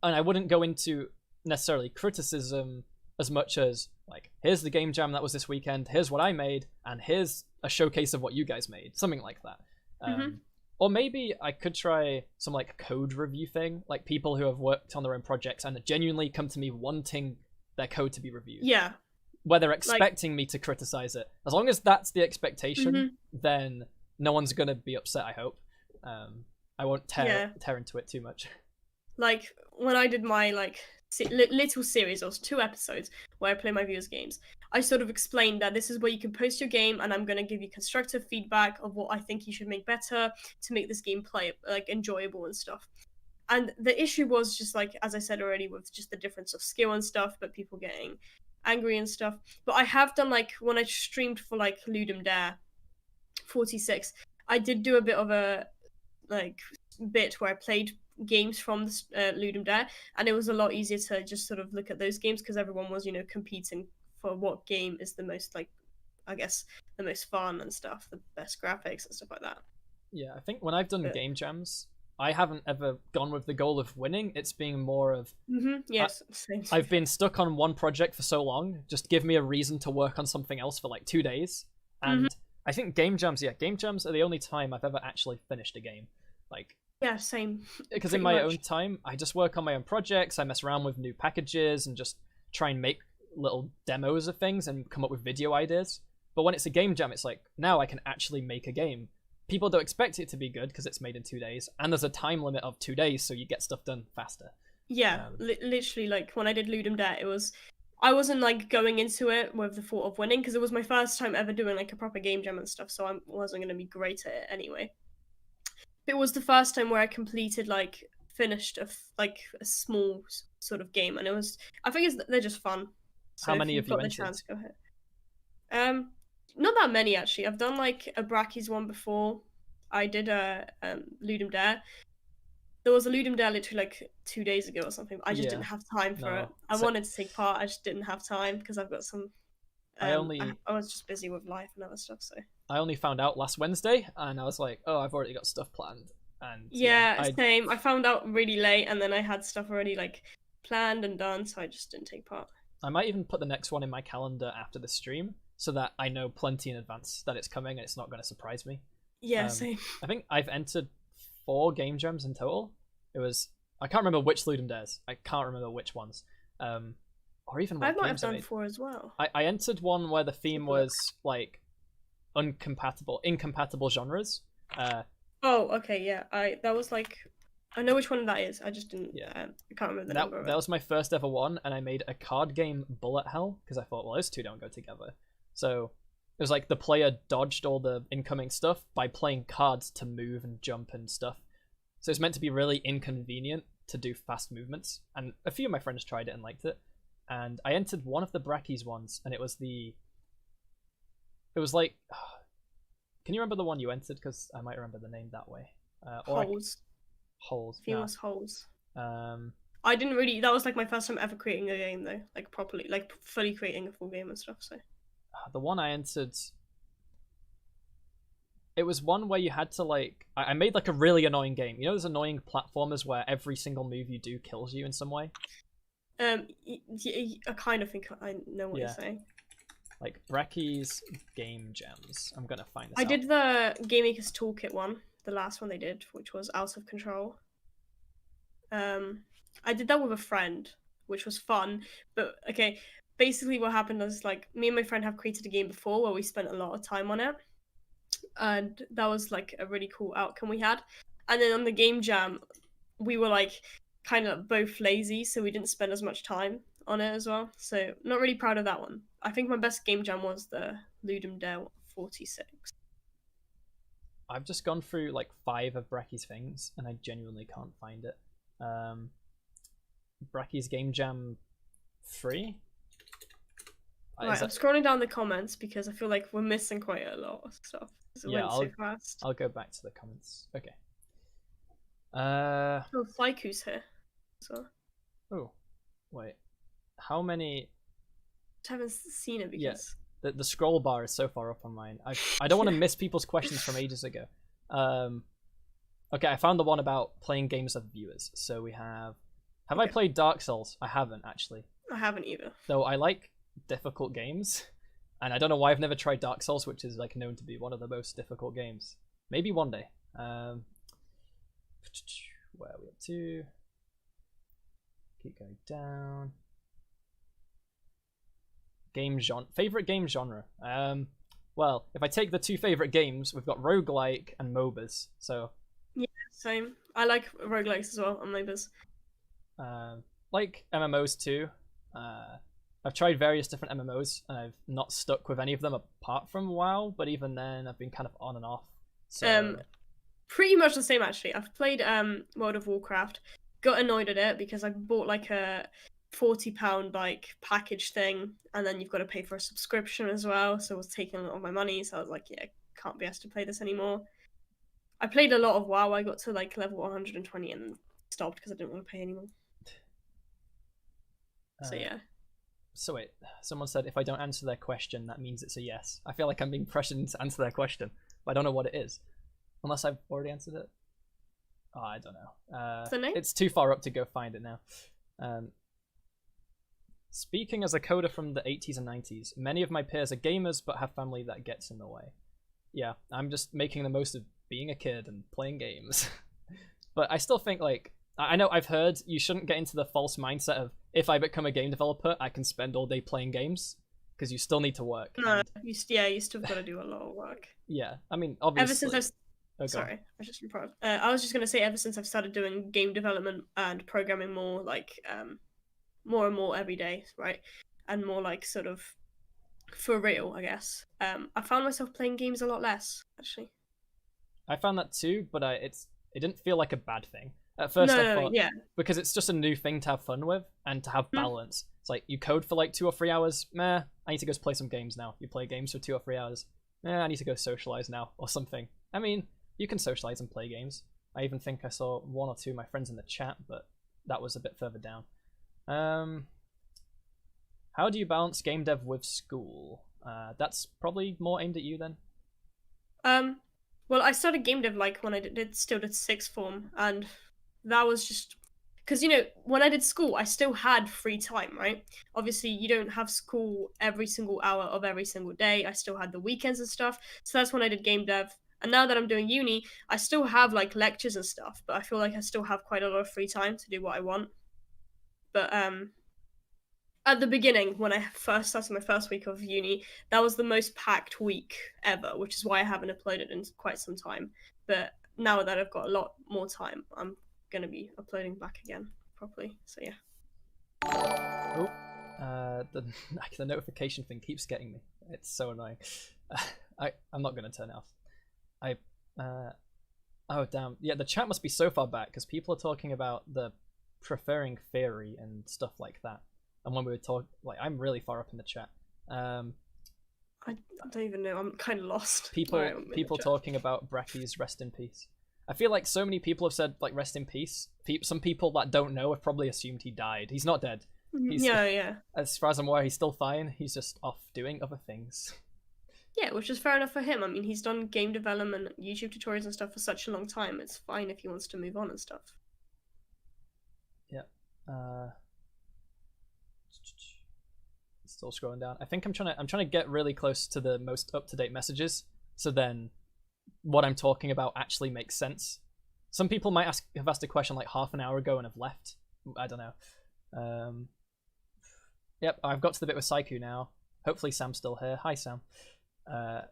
and I wouldn't go into necessarily criticism as much as like, here's the game jam that was this weekend, here's what I made, and here's a showcase of what you guys made, something like that. Or maybe I could try some like code review thing, like people who have worked on their own projects and genuinely come to me wanting their code to be reviewed. Yeah. Where they're expecting me to criticize it. As long as that's the expectation, then no one's gonna be upset, I hope. I won't tear into it too much. Like when I did my like little series, or 2 episodes where I play my viewers' games, I sort of explained that this is where you can post your game and I'm going to give you constructive feedback of what I think you should make better to make this game enjoyable and stuff. And the issue was just like, as I said already, with just the difference of skill and stuff, but people getting angry and stuff. But I have done like when I streamed for like Ludum Dare 46, I did do a bit of a bit where I played games from Ludum Dare, and it was a lot easier to just sort of look at those games because everyone was competing for what game is the most I guess the most fun and stuff, the best graphics and stuff like that. I think when I've done game jams, I haven't ever gone with the goal of winning. It's being more of yes, same. I've been stuck on one project for so long, just give me a reason to work on something else for like 2 days. And I think game jams are the only time I've ever actually finished a game. Yeah, same. Because in my own time, I just work on my own projects, I mess around with new packages and just try and make little demos of things and come up with video ideas. But when it's a game jam, it's like, now I can actually make a game. People don't expect it to be good because it's made in 2 days, and there's a time limit of 2 days, so you get stuff done faster. Yeah, literally, like when I did Ludum Dare, I wasn't like going into it with the thought of winning because it was my first time ever doing like a proper game jam and stuff, so I wasn't going to be great at it anyway. It was the first time where I completed finished a small sort of game, and I think they're just fun. So how many of you entered? Chance, go ahead. Not that many actually. I've done like a Brackies one before. I did a Ludum Dare. There was a Ludum Dare literally like 2 days ago or something. I just Yeah, didn't have time for it. no. I So wanted to take part. I just didn't have time because I've got some. I only I was just busy with life and other stuff. So I only found out last Wednesday, and I was like, oh, I've already got stuff planned, and yeah, yeah, same. I found out really late, and then I had stuff already like planned and done, so I just didn't take part. I might even put the next one in my calendar after the stream so that I know plenty in advance that it's coming and it's not going to surprise me. Yeah, same. I think I've entered 4 game jams in total. It was I can't remember which Ludum Dares. I can't remember which ones. Or even what I might have games I done made. 4 as well. I entered one where the theme was like incompatible genres. Oh, okay, yeah. That was like I know which one that is. I just didn't. Yeah. I can't remember the that number of that it. was my first ever one, and I made a card game bullet hell because I thought, well, those two don't go together. So it was like the player dodged all the incoming stuff by playing cards to move and jump and stuff. So it's meant to be really inconvenient to do fast movements, and a few of my friends tried it and liked it. And I entered one of the Brackies ones, and it was like, can you remember the one you entered? Because I might remember the name that way. Holes. Holes. Famous holes. Um, I didn't really. That was like my first time ever creating a game though, like properly, like fully creating a full game and stuff. So the one I entered, it was one where you had to like. I made like a really annoying game. You know, those annoying platformers where every single move you do kills you in some way. I kind of think I know what you're saying. Like Bracky's Game Jams. I'm gonna find this. I did the Game Maker's Toolkit one, the last one they did, which was Out of Control. I did that with a friend, which was fun. But okay, basically what happened was like me and my friend have created a game before where we spent a lot of time on it, and that was like a really cool outcome we had. And then on the game jam, we were like kind of both lazy, so we didn't spend as much time on it as well. So not really proud of that one. I think my best game jam was the Ludum Dare 46. I've just gone through like 5 of Bracky's things, and I genuinely can't find it. Bracky's Game Jam 3. Right, I'm scrolling down the comments because I feel like we're missing quite a lot of stuff. Yeah, so fast. I'll go back to the comments. Okay. Oh, Flyku's here. So. Oh, wait. How many? I haven't seen it because the scroll bar is so far up on mine. I don't want to miss people's questions from ages ago. Okay, I found the one about playing games with viewers. So we have. Have I played Dark Souls? I haven't actually. I haven't either. Though I like difficult games, and I don't know why I've never tried Dark Souls, which is like known to be one of the most difficult games. Maybe one day. Where are we up to? Keep going down. Favorite game genre. Well, if I take the 2 favorite games, we've got roguelike and MOBAs. So yeah, same. I like roguelikes as well and MOBAs. Like MMOs too. I've tried various different MMOs, and I've not stuck with any of them apart from WoW. But even then, I've been kind of on and off. So pretty much the same actually. I've played World of Warcraft. Got annoyed at it because I bought like a £40 like package thing, and then you've got to pay for a subscription as well. So it was taking a lot of my money. So I was like, yeah, can't be asked to play this anymore. I played a lot of WoW. I got to like level 120 and stopped because I didn't want to pay anymore. So yeah. So wait, someone said if I don't answer their question, that means it's a yes. I feel like I'm being pressured to answer their question, but I don't know what it is. Unless I've already answered it. Oh, I don't know. The name? It's too far up to go find it now. Speaking as a coder from the 80s and 90s, many of my peers are gamers but have family that gets in the way. Yeah, I'm just making the most of being a kid and playing games. But I still think, like, I know I've heard you shouldn't get into the false mindset of if I become a game developer, I can spend all day playing games, because you still need to work. No, you still got to do a lot of work. Yeah, I mean, obviously. Ever since Sorry, I just improv. I was just gonna say, ever since I've started doing game development and programming more, like more and more every day, right, and more like sort of for real, I guess. I found myself playing games a lot less, actually. I found that too, but it didn't feel like a bad thing. At first I No, thought, yeah. because it's just a new thing to have fun with and to have Hmm. balance. It's like you code for like 2 or 3 hours. Meh, I need to go play some games now. You play games for 2 or 3 hours. I need to go socialize now or something. I mean, you can socialize and play games. I even think I saw 1 or 2 of my friends in the chat, but that was a bit further down. How do you balance game dev with school? That's probably more aimed at you then. Well, I started game dev like when I still did sixth form, and that was just because when I did school, I still had free time, right? Obviously, you don't have school every single hour of every single day. I still had the weekends and stuff, so that's when I did game dev. And now that I'm doing uni, I still have like lectures and stuff, but I feel like I still have quite a lot of free time to do what I want. But at the beginning, when I first started my first week of uni, that was the most packed week ever, which is why I haven't uploaded in quite some time. But now that I've got a lot more time, I'm gonna be uploading back again properly. So yeah. Oh, the notification thing keeps getting me. It's so annoying. I'm not gonna turn it off. Oh damn, yeah, the chat must be so far back because people are talking about the preferring theory and stuff like that. And when we were talking, like, I'm really far up in the chat. I don't even know. I'm kind of lost. People talking about Bracky's rest in peace. I feel like so many people have said like rest in peace. Some people that don't know have probably assumed he died. He's not dead. Yeah. As far as I'm aware, he's still fine. He's just off doing other things. Yeah, which is fair enough for him. I mean, he's done game development, YouTube tutorials and stuff for such a long time. It's fine if he wants to move on and stuff. Yeah. Still scrolling down. I think I'm trying to get really close to the most up-to-date messages, so then what I'm talking about actually makes sense. Some people might have asked a question like half an hour ago and have left. I don't know. Yep, I've got to the bit with Saiku now. Hopefully Sam's still here. Hi, Sam. And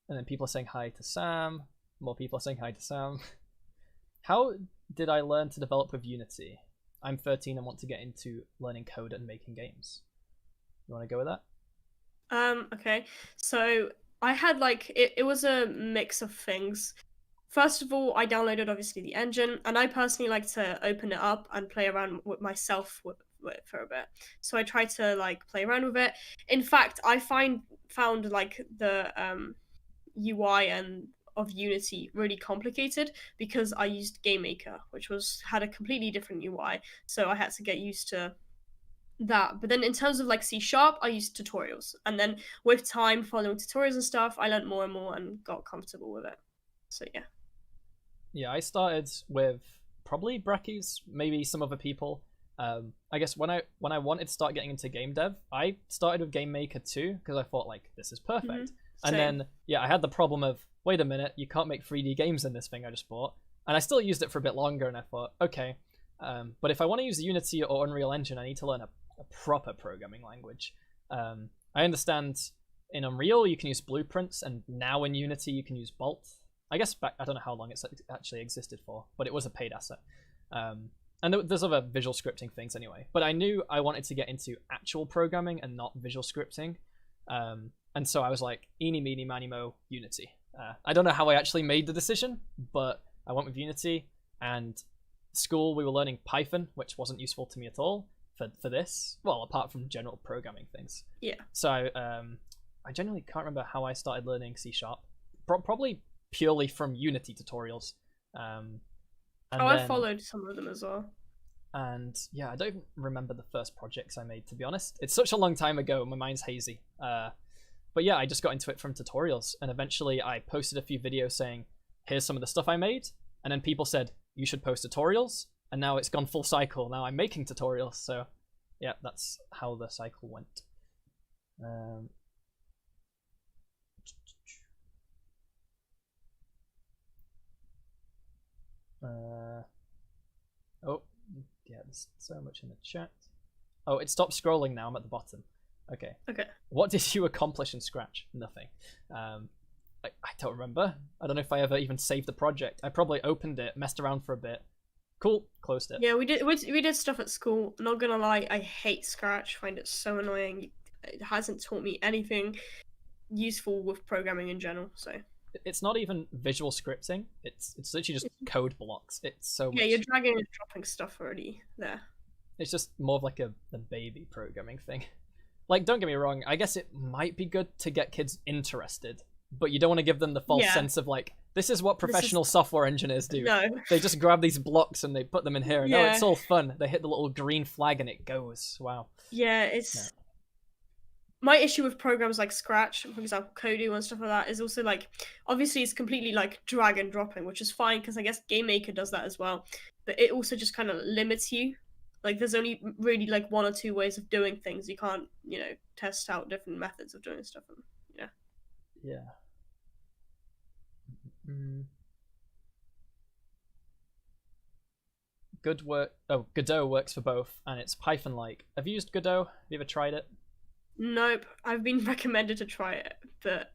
then people are saying hi to Sam. More people are saying hi to Sam. How did I learn to develop with Unity? I'm 13 and want to get into learning code and making games. You want to go with that? Okay. So I had like it was a mix of things. First of all, I downloaded obviously the engine, and I personally like to open it up and play around with myself with it for a bit. So I tried to like play around with it. In fact, I found like the UI and of Unity really complicated because I used GameMaker, which had a completely different UI. So I had to get used to that. But then in terms of like C#, I used tutorials, and then with time following tutorials and stuff, I learned more and more and got comfortable with it. So yeah, I started with probably Brackies, maybe some other people. I guess when I wanted to start getting into game dev, I started with Game Maker too because I thought like this is perfect. Mm-hmm. And then yeah, I had the problem of wait a minute, you can't make 3D games in this thing I just bought, and I still used it for a bit longer. And I thought okay, but if I want to use Unity or Unreal Engine, I need to learn a proper programming language. I understand in Unreal you can use blueprints, and now in Unity you can use Bolt. I guess back, I don't know how long it's actually existed for, but it was a paid asset. And there's other visual scripting things anyway. But I knew I wanted to get into actual programming and not visual scripting. And so I was like, eeny, meeny, miny, mo, Unity. I don't know how I actually made the decision, but I went with Unity. And school, we were learning Python, which wasn't useful to me at all for this. Well, apart from general programming things. Yeah. So I genuinely can't remember how I started learning C#. Probably purely from Unity tutorials. I followed some of them as well. And yeah, I don't even remember the first projects I made, to be honest. It's such a long time ago, my mind's hazy. But yeah, I just got into it from tutorials, and eventually I posted a few videos saying, here's some of the stuff I made, and then people said, you should post tutorials, and now it's gone full cycle. Now I'm making tutorials, so yeah, that's how the cycle went. Oh, yeah, there's so much in the chat. Oh, it stopped scrolling now. I'm at the bottom. Okay. What did you accomplish in Scratch? Nothing. I don't remember. I don't know if I ever even saved the project. I probably opened it, messed around for a bit. Cool, closed it. Yeah, we did stuff at school. Not gonna lie, I hate Scratch. Find it so annoying. It hasn't taught me anything useful with programming in general. So it's not even visual scripting. It's literally just code blocks. It's so much. Yeah, you're dragging and dropping stuff already there. It's just more of like a baby programming thing. Like, don't get me wrong, I guess it might be good to get kids interested, but you don't want to give them the false sense of like, this is what professional software engineers do. No. They just grab these blocks and they put them in here. Yeah. No, it's all fun. They hit the little green flag and it goes. Wow. Yeah, it's... My issue with programs like Scratch, for example, Kodu and stuff like that, is also like, obviously it's completely like drag and dropping, which is fine because I guess Game Maker does that as well. But it also just kind of limits you. Like, there's only really like one or two ways of doing things. You can't, you know, test out different methods of doing stuff. And, yeah. Good work. Oh, Godot works for both, and it's Python-like. Have you used Godot? Have you ever tried it? Nope. I've been recommended to try it, but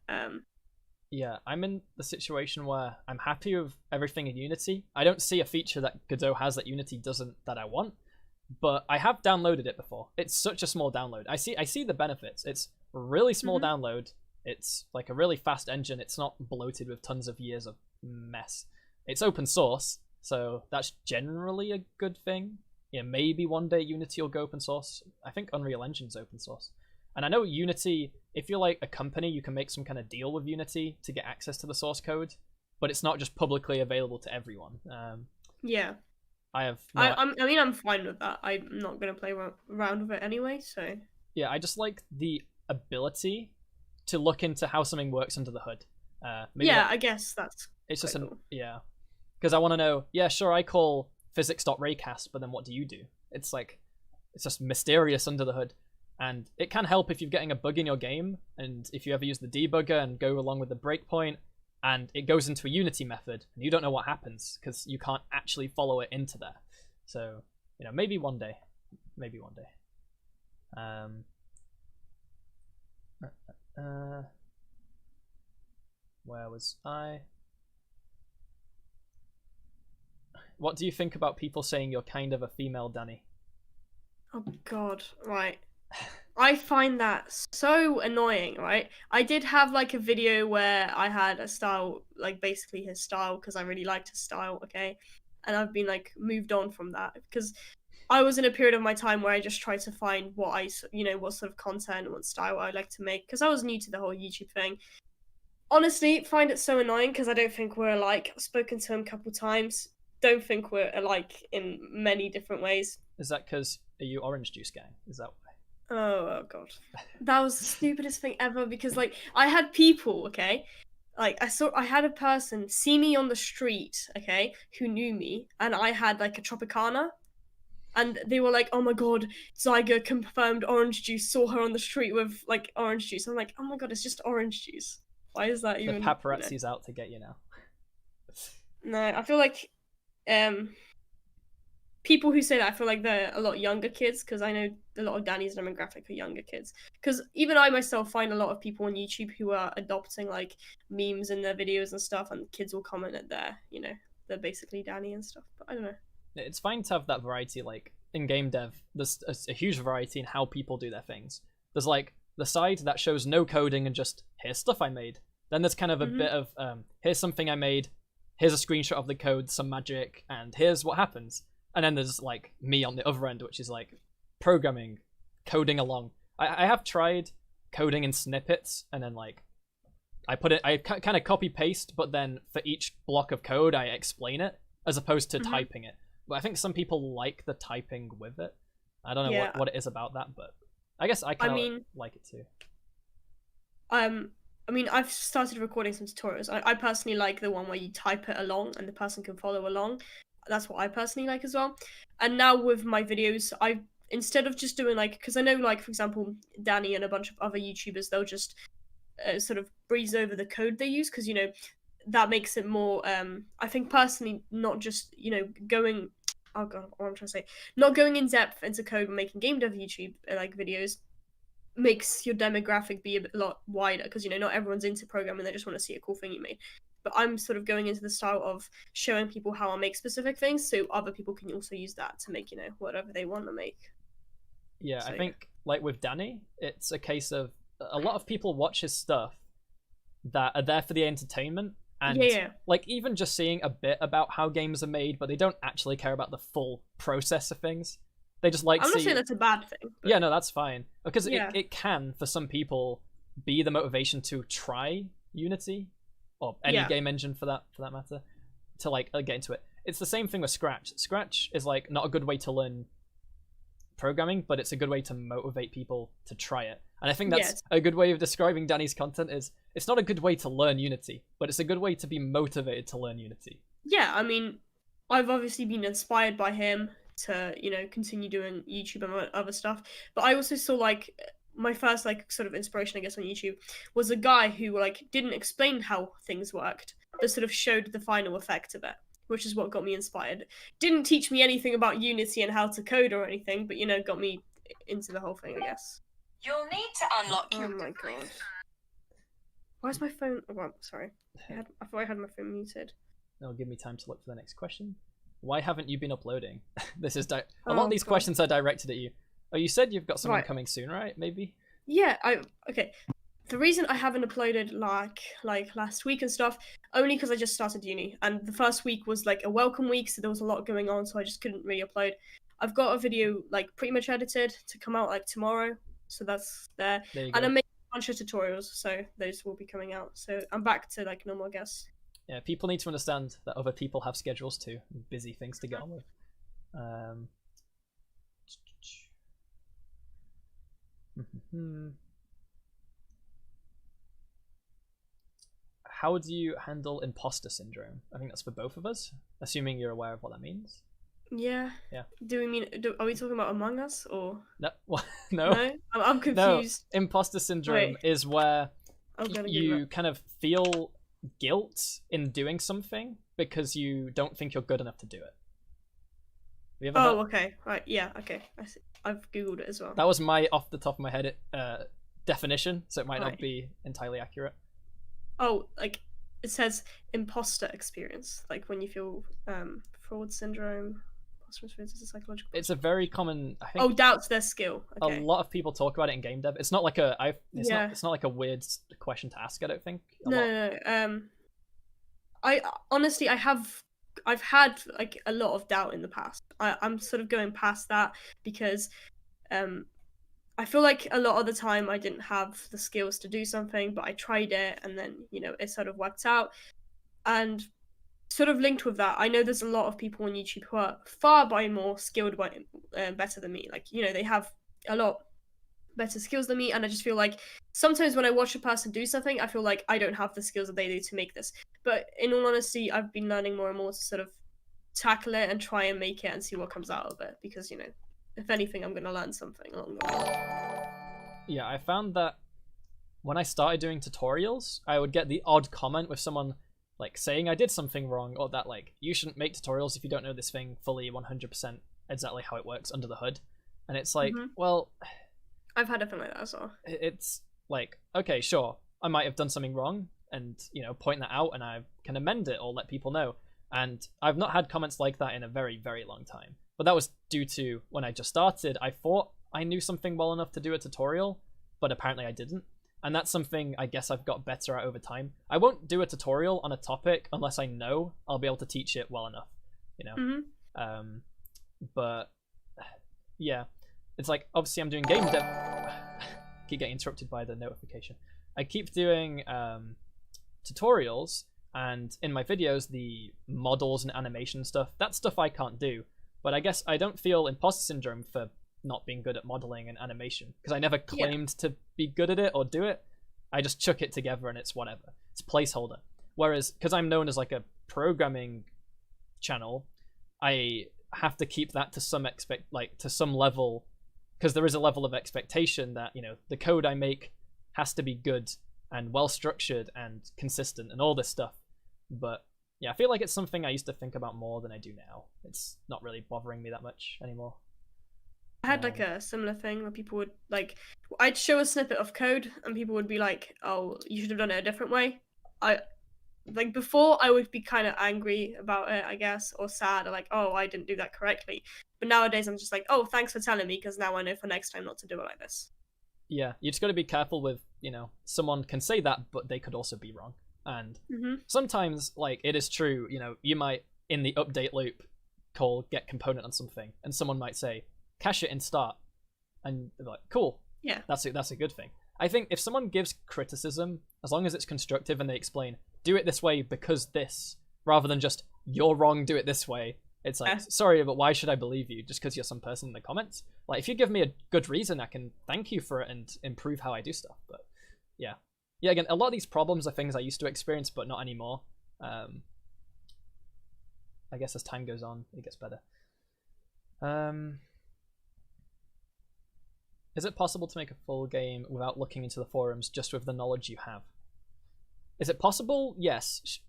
yeah, I'm in the situation where I'm happy with everything in Unity. I don't see a feature that Godot has that Unity doesn't that I want, but I have downloaded it before. It's such a small download. I see the benefits. It's a really small download. It's like a really fast engine. It's not bloated with tons of years of mess. It's open source, so that's generally a good thing. Yeah, maybe one day Unity will go open source. I think Unreal Engine's open source. And I know Unity, if you're like a company, you can make some kind of deal with Unity to get access to the source code, but it's not just publicly available to everyone. Yeah. I have. I mean, I'm fine with that. I'm not going to play around with it anyway, so. Yeah, I just like the ability to look into how something works under the hood. Yeah, I guess that's. It's just cool. Yeah, because I want to know. Yeah, sure, I call physics.raycast, but then what do you do? It's like, it's just mysterious under the hood. And it can help if you're getting a bug in your game, and if you ever use the debugger and go along with the breakpoint, and it goes into a Unity method, and you don't know what happens because you can't actually follow it into there. So, you know, maybe one day. Maybe one day. Where was I? What do you think about people saying you're kind of a female Danny? Oh god, right. I find that so annoying, right? I did have like a video where I had a style, like basically his style, because I really liked his style, okay? And I've been like moved on from that because I was in a period of my time where I just tried to find what what sort of content, what style I like to make, because I was new to the whole YouTube thing. Honestly, find it so annoying because I don't think we're alike. I've spoken to him a couple times. Don't think we're alike in many different ways. Is that because are you Orange Juice gang? Is that why? Oh god, that was the stupidest thing ever because like I had people, okay, like I had a person see me on the street, okay, who knew me, and I had like a Tropicana, and they were like, oh my god, Zyger confirmed Orange Juice saw her on the street with like orange juice. I'm like, oh my god, it's just orange juice. Why is that even? The paparazzi's out to get you now. No, I feel like people who say that, I feel like they're a lot younger kids, because I know a lot of Danny's demographic are younger kids. Because even I myself find a lot of people on YouTube who are adopting like memes in their videos and stuff, and kids will comment at their, they're basically Danny and stuff. But I don't know. It's fine to have that variety. Like in game dev, there's a huge variety in how people do their things. There's like the side that shows no coding and just here's stuff I made. Then there's kind of a bit of here's something I made, here's a screenshot of the code, some magic, and here's what happens. And then there's like me on the other end, which is like programming, coding along. I have tried coding in snippets, and then like I kind of copy paste, but then for each block of code I explain it as opposed to typing it. But I think some people like the typing with it. I don't know what it is about that, but I guess I kind of like it too. I mean, I've started recording some tutorials. I personally like the one where you type it along and the person can follow along. That's what I personally like as well. And now with my videos, instead of just doing like, because I know like, for example, Danny and a bunch of other YouTubers, they'll just sort of breeze over the code they use, because, that makes it more, I think personally, not just, going, oh god, what I'm trying to say, not going in depth into code and making game dev YouTube like videos makes your demographic be a lot wider, because, not everyone's into programming, they just want to see a cool thing you made. But I'm sort of going into the style of showing people how I make specific things, so other people can also use that to make, whatever they want to make. Yeah, so, I think, like with Danny, it's a case of a lot of people watch his stuff, that are there for the entertainment. And Yeah. like even just seeing a bit about how games are made, but they don't actually care about the full process of things. They just like I'm not see. saying that's a bad thing. But Yeah, no, that's fine because Yeah. it can for some people be the motivation to try Unity or any Yeah. game engine for that matter to like get into it. It's the same thing with Scratch. Scratch is like not a good way to learn programming, but it's a good way to motivate people to try it. And I think that's Yes. a good way of describing Danny's content is it's not a good way to learn Unity, but it's a good way to be motivated to learn Unity. Yeah, I mean, I've obviously been inspired by him to, continue doing YouTube and other stuff. But I also saw like my first like sort of inspiration, I guess, on YouTube was a guy who like didn't explain how things worked, but sort of showed the final effect of it, which is what got me inspired. Didn't teach me anything about Unity and how to code or anything, but got me into the whole thing, I guess. You'll need to unlock Oh your my god. Why is my phone? Oh, well, sorry. I thought I had my phone muted. It'll give me time to look for the next question. Why haven't you been uploading? This is a lot Oh, of these God. questions are directed at you. Oh, you said you've got someone Right. coming soon, right? Maybe. Yeah, okay. The reason I haven't uploaded like last week and stuff, only because I just started uni, and the first week was like a welcome week, so there was a lot going on, so I just couldn't really upload. I've got a video like pretty much edited to come out like tomorrow, so that's there. There you And go. I'm making a bunch of tutorials, so those will be coming out. So I'm back to like normal, I guess. Yeah, people need to understand that other people have schedules too, and busy things to get on with. How do you handle imposter syndrome? I think that's for both of us, assuming you're aware of what that means. Yeah. Yeah. Are we talking about Among Us or No, no, no? I'm confused. No. Imposter syndrome is where I'm gonna Google you it. kind of feel guilt in doing something because you don't think you're good enough to do it. Have you ever Oh, heard- okay. Right. Yeah. Okay. I see. I've googled it as well. That was my off the top of my head definition, so it might not Right. be entirely accurate. Oh, like it says imposter experience, like when you feel fraud syndrome. Imposter experience is a psychological. It's a very common. I think Oh, doubts their skill. Okay. a lot of people talk about it in GameDev. It's not like Yeah. It's not like a weird question to ask. I don't think. A No, lot- no, no. I honestly, I've had like a lot of doubt in the past. I'm sort of going past that because I feel like a lot of the time I didn't have the skills to do something, but I tried it and then, it sort of worked out. And sort of linked with that, I know there's a lot of people on YouTube who are far by more skilled, better than me. Like, they have a lot better skills than me, and I just feel like sometimes when I watch a person do something, I feel like I don't have the skills that they do to make this. But in all honesty, I've been learning more and more to sort of tackle it and try and make it and see what comes out of it, because if anything, I'm going to learn something along the way. Yeah, I found that when I started doing tutorials, I would get the odd comment with someone like saying I did something wrong, or that like you shouldn't make tutorials if you don't know this thing fully 100% exactly how it works under the hood. And it's like, well, I've had a thing like that as well. it's like, okay, sure, I might have done something wrong, and point that out, and I can amend it or let people know. And I've not had comments like that in a very, very long time. But that was due to when I just started, I thought I knew something well enough to do a tutorial, but apparently I didn't. And that's something I guess I've got better at over time. I won't do a tutorial on a topic unless I know I'll be able to teach it well enough, But yeah, it's like, obviously I'm doing game dev. Keep getting interrupted by the notification. I keep doing tutorials, and in my videos, the models and animation stuff, that stuff I can't do. But I guess I don't feel imposter syndrome for not being good at modeling and animation, because I never claimed to be good at it or do it. I just chuck it together and it's whatever. It's placeholder. Whereas, because I'm known as like a programming channel, I have to keep that to some level, because there is a level of expectation that the code I make has to be good and well structured and consistent and all this stuff. But yeah, I feel like it's something I used to think about more than I do now. It's not really bothering me that much anymore. I had like a similar thing where people would I'd show a snippet of code and people would be like, "Oh, you should have done it a different way." Before I would be kind of angry about it, I guess, or sad, or like, "Oh, I didn't do that correctly." But nowadays I'm just like, "Oh, thanks for telling me, because now I know for next time not to do it like this." Yeah, you just got to be careful with, someone can say that, but they could also be wrong. And sometimes, like, it is true, you might, in the update loop, call get component on something, and someone might say, cache it in start. And they're like, cool. Yeah. That's a good thing. I think if someone gives criticism, as long as it's constructive and they explain, do it this way because this, rather than just, you're wrong, do it this way. It's like, sorry, but why should I believe you just because you're some person in the comments? Like, if you give me a good reason, I can thank you for it and improve how I do stuff. But yeah. Yeah, again, a lot of these problems are things I used to experience, but not anymore. I guess as time goes on, it gets better. Is it possible to make a full game without looking into the forums, just with the knowledge you have? Is it possible? Yes.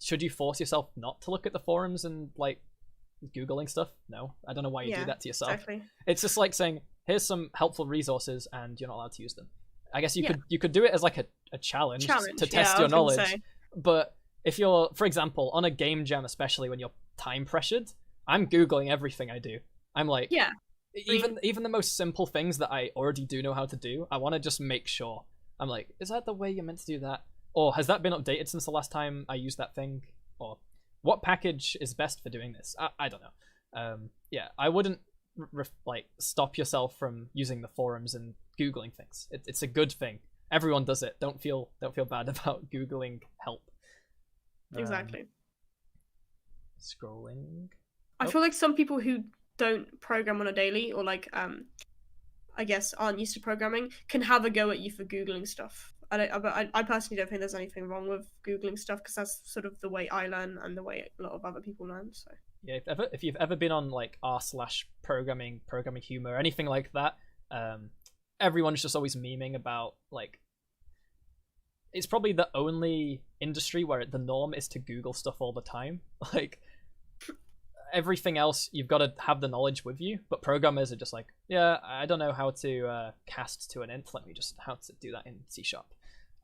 Should you force yourself not to look at the forums and, like, Googling stuff? No. I don't know why you do that to yourself. Exactly. It's just like saying, here's some helpful resources and you're not allowed to use them. I guess you could do it as like a challenge to test your knowledge. But if you're, for example, on a game jam, especially when you're time pressured, I'm Googling everything I do. I'm like, even the most simple things that I already do know how to do, I want to just make sure. I'm like, is that the way you're meant to do that? Or has that been updated since the last time I used that thing? Or what package is best for doing this? I don't know. Yeah, I wouldn't like stop yourself from using the forums and Googling things. It's a good thing. Everyone does it. Don't feel bad about Googling help. Exactly. Scrolling. I feel like some people who don't program on a daily, or like I guess aren't used to programming, can have a go at you for Googling stuff. I personally don't think there's anything wrong with Googling stuff, because that's sort of the way I learn and the way a lot of other people learn. So yeah, if you've ever been on like r/programming humor, anything like that, everyone's just always memeing about, like, it's probably the only industry where the norm is to Google stuff all the time. Like, everything else, you've got to have the knowledge with you, but programmers are just like, yeah, I don't know how to cast to an int, let me just how to do that in C#.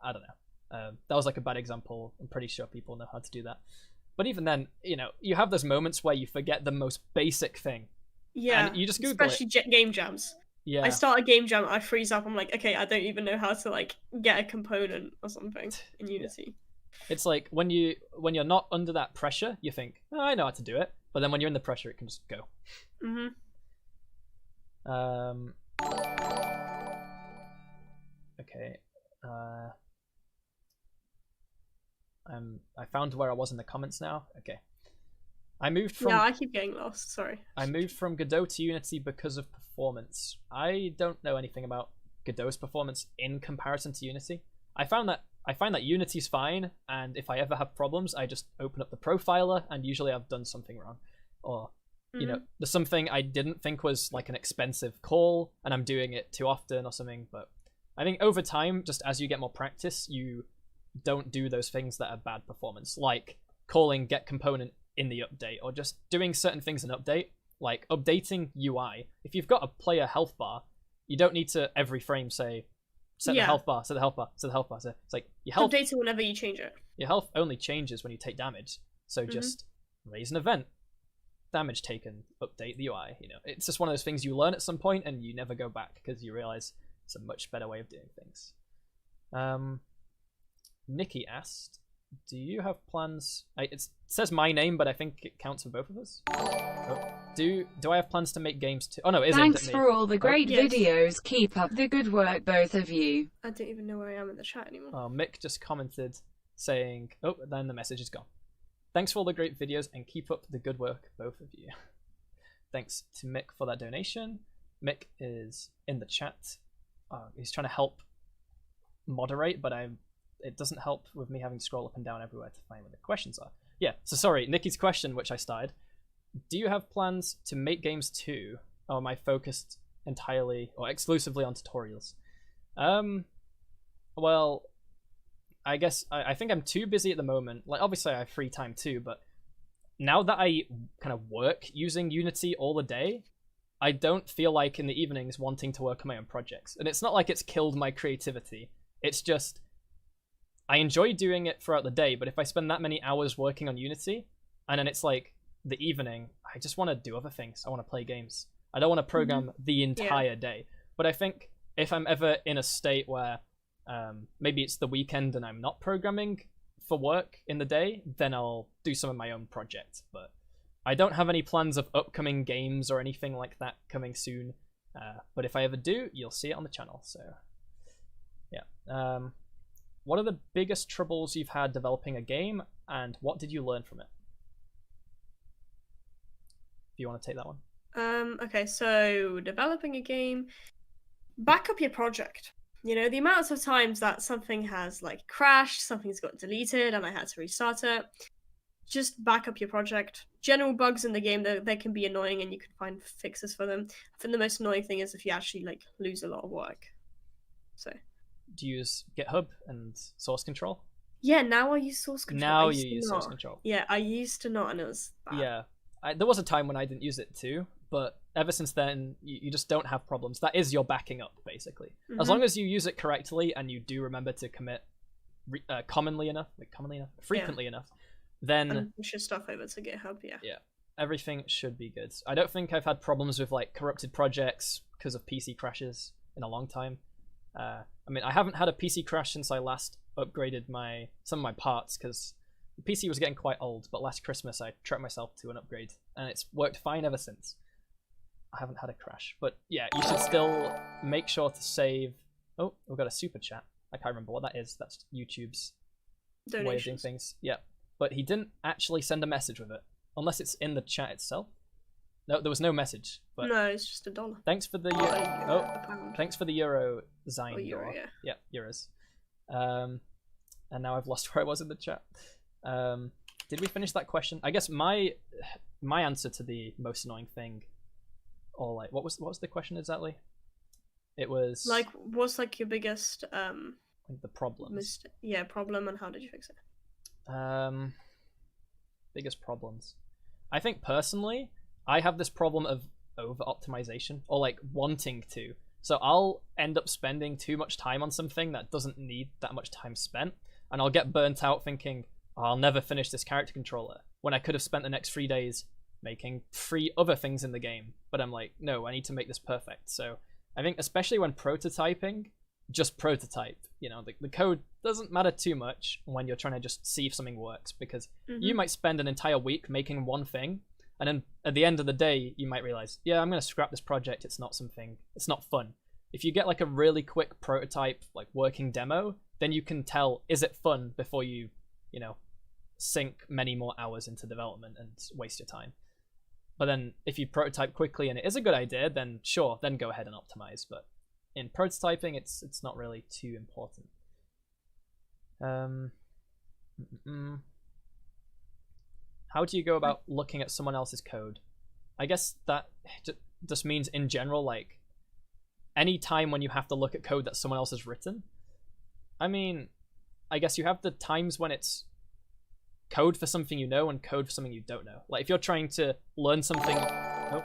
I don't know. That was like a bad example. I'm pretty sure people know how to do that. But even then, you have those moments where you forget the most basic thing. Yeah, and you just Google especially game jams. Yeah. I start a game jam, I freeze up, I'm like, okay, I don't even know how to, like, get a component or something in Unity. It's like when you're not under that pressure, you think, oh, I know how to do it. But then when you're in the pressure, it can just go. Okay. I found where I was in the comments now. Okay. Yeah, I keep getting lost. Sorry. I moved from Godot to Unity because of performance. I don't know anything about Godot's performance in comparison to Unity. I find that Unity's fine, and if I ever have problems, I just open up the profiler, and usually I've done something wrong. Or, there's something I didn't think was like an expensive call, and I'm doing it too often or something. But I think over time, just as you get more practice, you don't do those things that are bad performance, like calling get component in the update, or just doing certain things in update, like updating UI. If you've got a player health bar, you don't need to every frame say, set the health bar, set the health bar, set the health bar. So it's like your health update it whenever you change it. Your health only changes when you take damage. So just raise an event, damage taken, update the UI. It's just one of those things you learn at some point and you never go back because you realize it's a much better way of doing things. Nikki asked, do you have plans? It says my name, but I think it counts for both of us. Do I have plans to make games too? Oh no, it isn't. Thanks for all the great videos. Keep up the good work, both of you. I don't even know where I am in the chat anymore. Oh, Mick just commented saying, oh, then the message is gone. Thanks for all the great videos and keep up the good work, both of you. Thanks to Mick for that donation. Mick is in the chat. He's trying to help moderate, but it doesn't help with me having to scroll up and down everywhere to find where the questions are. Yeah, so sorry, Nikki's question, which I started. Do you have plans to make games too, or am I focused entirely or exclusively on tutorials? Well, I guess I think I'm too busy at the moment. Like, obviously I have free time too, but now that I kind of work using Unity all the day, I don't feel like in the evenings wanting to work on my own projects. And it's not like it's killed my creativity. It's just I enjoy doing it throughout the day, but if I spend that many hours working on Unity, and then it's like the evening, I just want to do other things. I want to play games. I don't want to program the entire day. But I think if I'm ever in a state where maybe it's the weekend and I'm not programming for work in the day, then I'll do some of my own projects. But I don't have any plans of upcoming games or anything like that coming soon. But if I ever do, you'll see it on the channel. So yeah. What are the biggest troubles you've had developing a game, and what did you learn from it? If you want to take that one. Okay, so developing a game, back up your project. You know, the amounts of times that something has like crashed, something's got deleted, and I had to restart it. Just back up your project. General bugs in the game, they can be annoying, and you can find fixes for them. I think the most annoying thing is if you actually like lose a lot of work. So. Do you use GitHub and source control? Yeah, now I use source control. Now you use source control. Yeah, I used to not, and it was bad. Yeah, there was a time when I didn't use it too, but ever since then, you just don't have problems. That is your backing up, basically. As long as you use it correctly and you do remember to commit frequently enough, then and push your stuff over to GitHub. Yeah, everything should be good. I don't think I've had problems with like corrupted projects because of PC crashes in a long time. I mean, I haven't had a PC crash since I last upgraded some of my parts, because the PC was getting quite old, but last Christmas I treated myself to an upgrade, and it's worked fine ever since. I haven't had a crash. But yeah, you should still make sure to save... Oh, we've got a super chat. I can't remember what that is. That's YouTube's way of doing things. Yeah, but he didn't actually send a message with it, unless it's in the chat itself. No, there was no message. But no, it's just $1. Thanks for the thanks for the euro, Zyger. Euro, yeah, euros. And now I've lost where I was in the chat. Did we finish that question? I guess my answer to the most annoying thing, or like what was the question exactly? It was like, what's like your biggest the problems? Problem, and how did you fix it? Biggest problems. I think personally, I have this problem of over optimization, or like wanting to. So I'll end up spending too much time on something that doesn't need that much time spent, and I'll get burnt out thinking, oh, I'll never finish this character controller, when I could have spent the next 3 days making 3 other things in the game. But I'm like, no, I need to make this perfect. So I think especially when prototyping, just prototype. You know, the code doesn't matter too much when you're trying to just see if something works, because you might spend an entire week making one thing, and then at the end of the day, you might realize, yeah, I'm going to scrap this project. It's not fun. If you get like a really quick prototype, like working demo, then you can tell, is it fun, before you sink many more hours into development and waste your time. But then if you prototype quickly and it is a good idea, then sure, then go ahead and optimize. But in prototyping, it's not really too important. How do you go about looking at someone else's code? I guess that just means in general, like, any time when you have to look at code that someone else has written. I mean, I guess you have the times when it's code for something you know and code for something you don't know. Like if you're trying to learn something... Oh.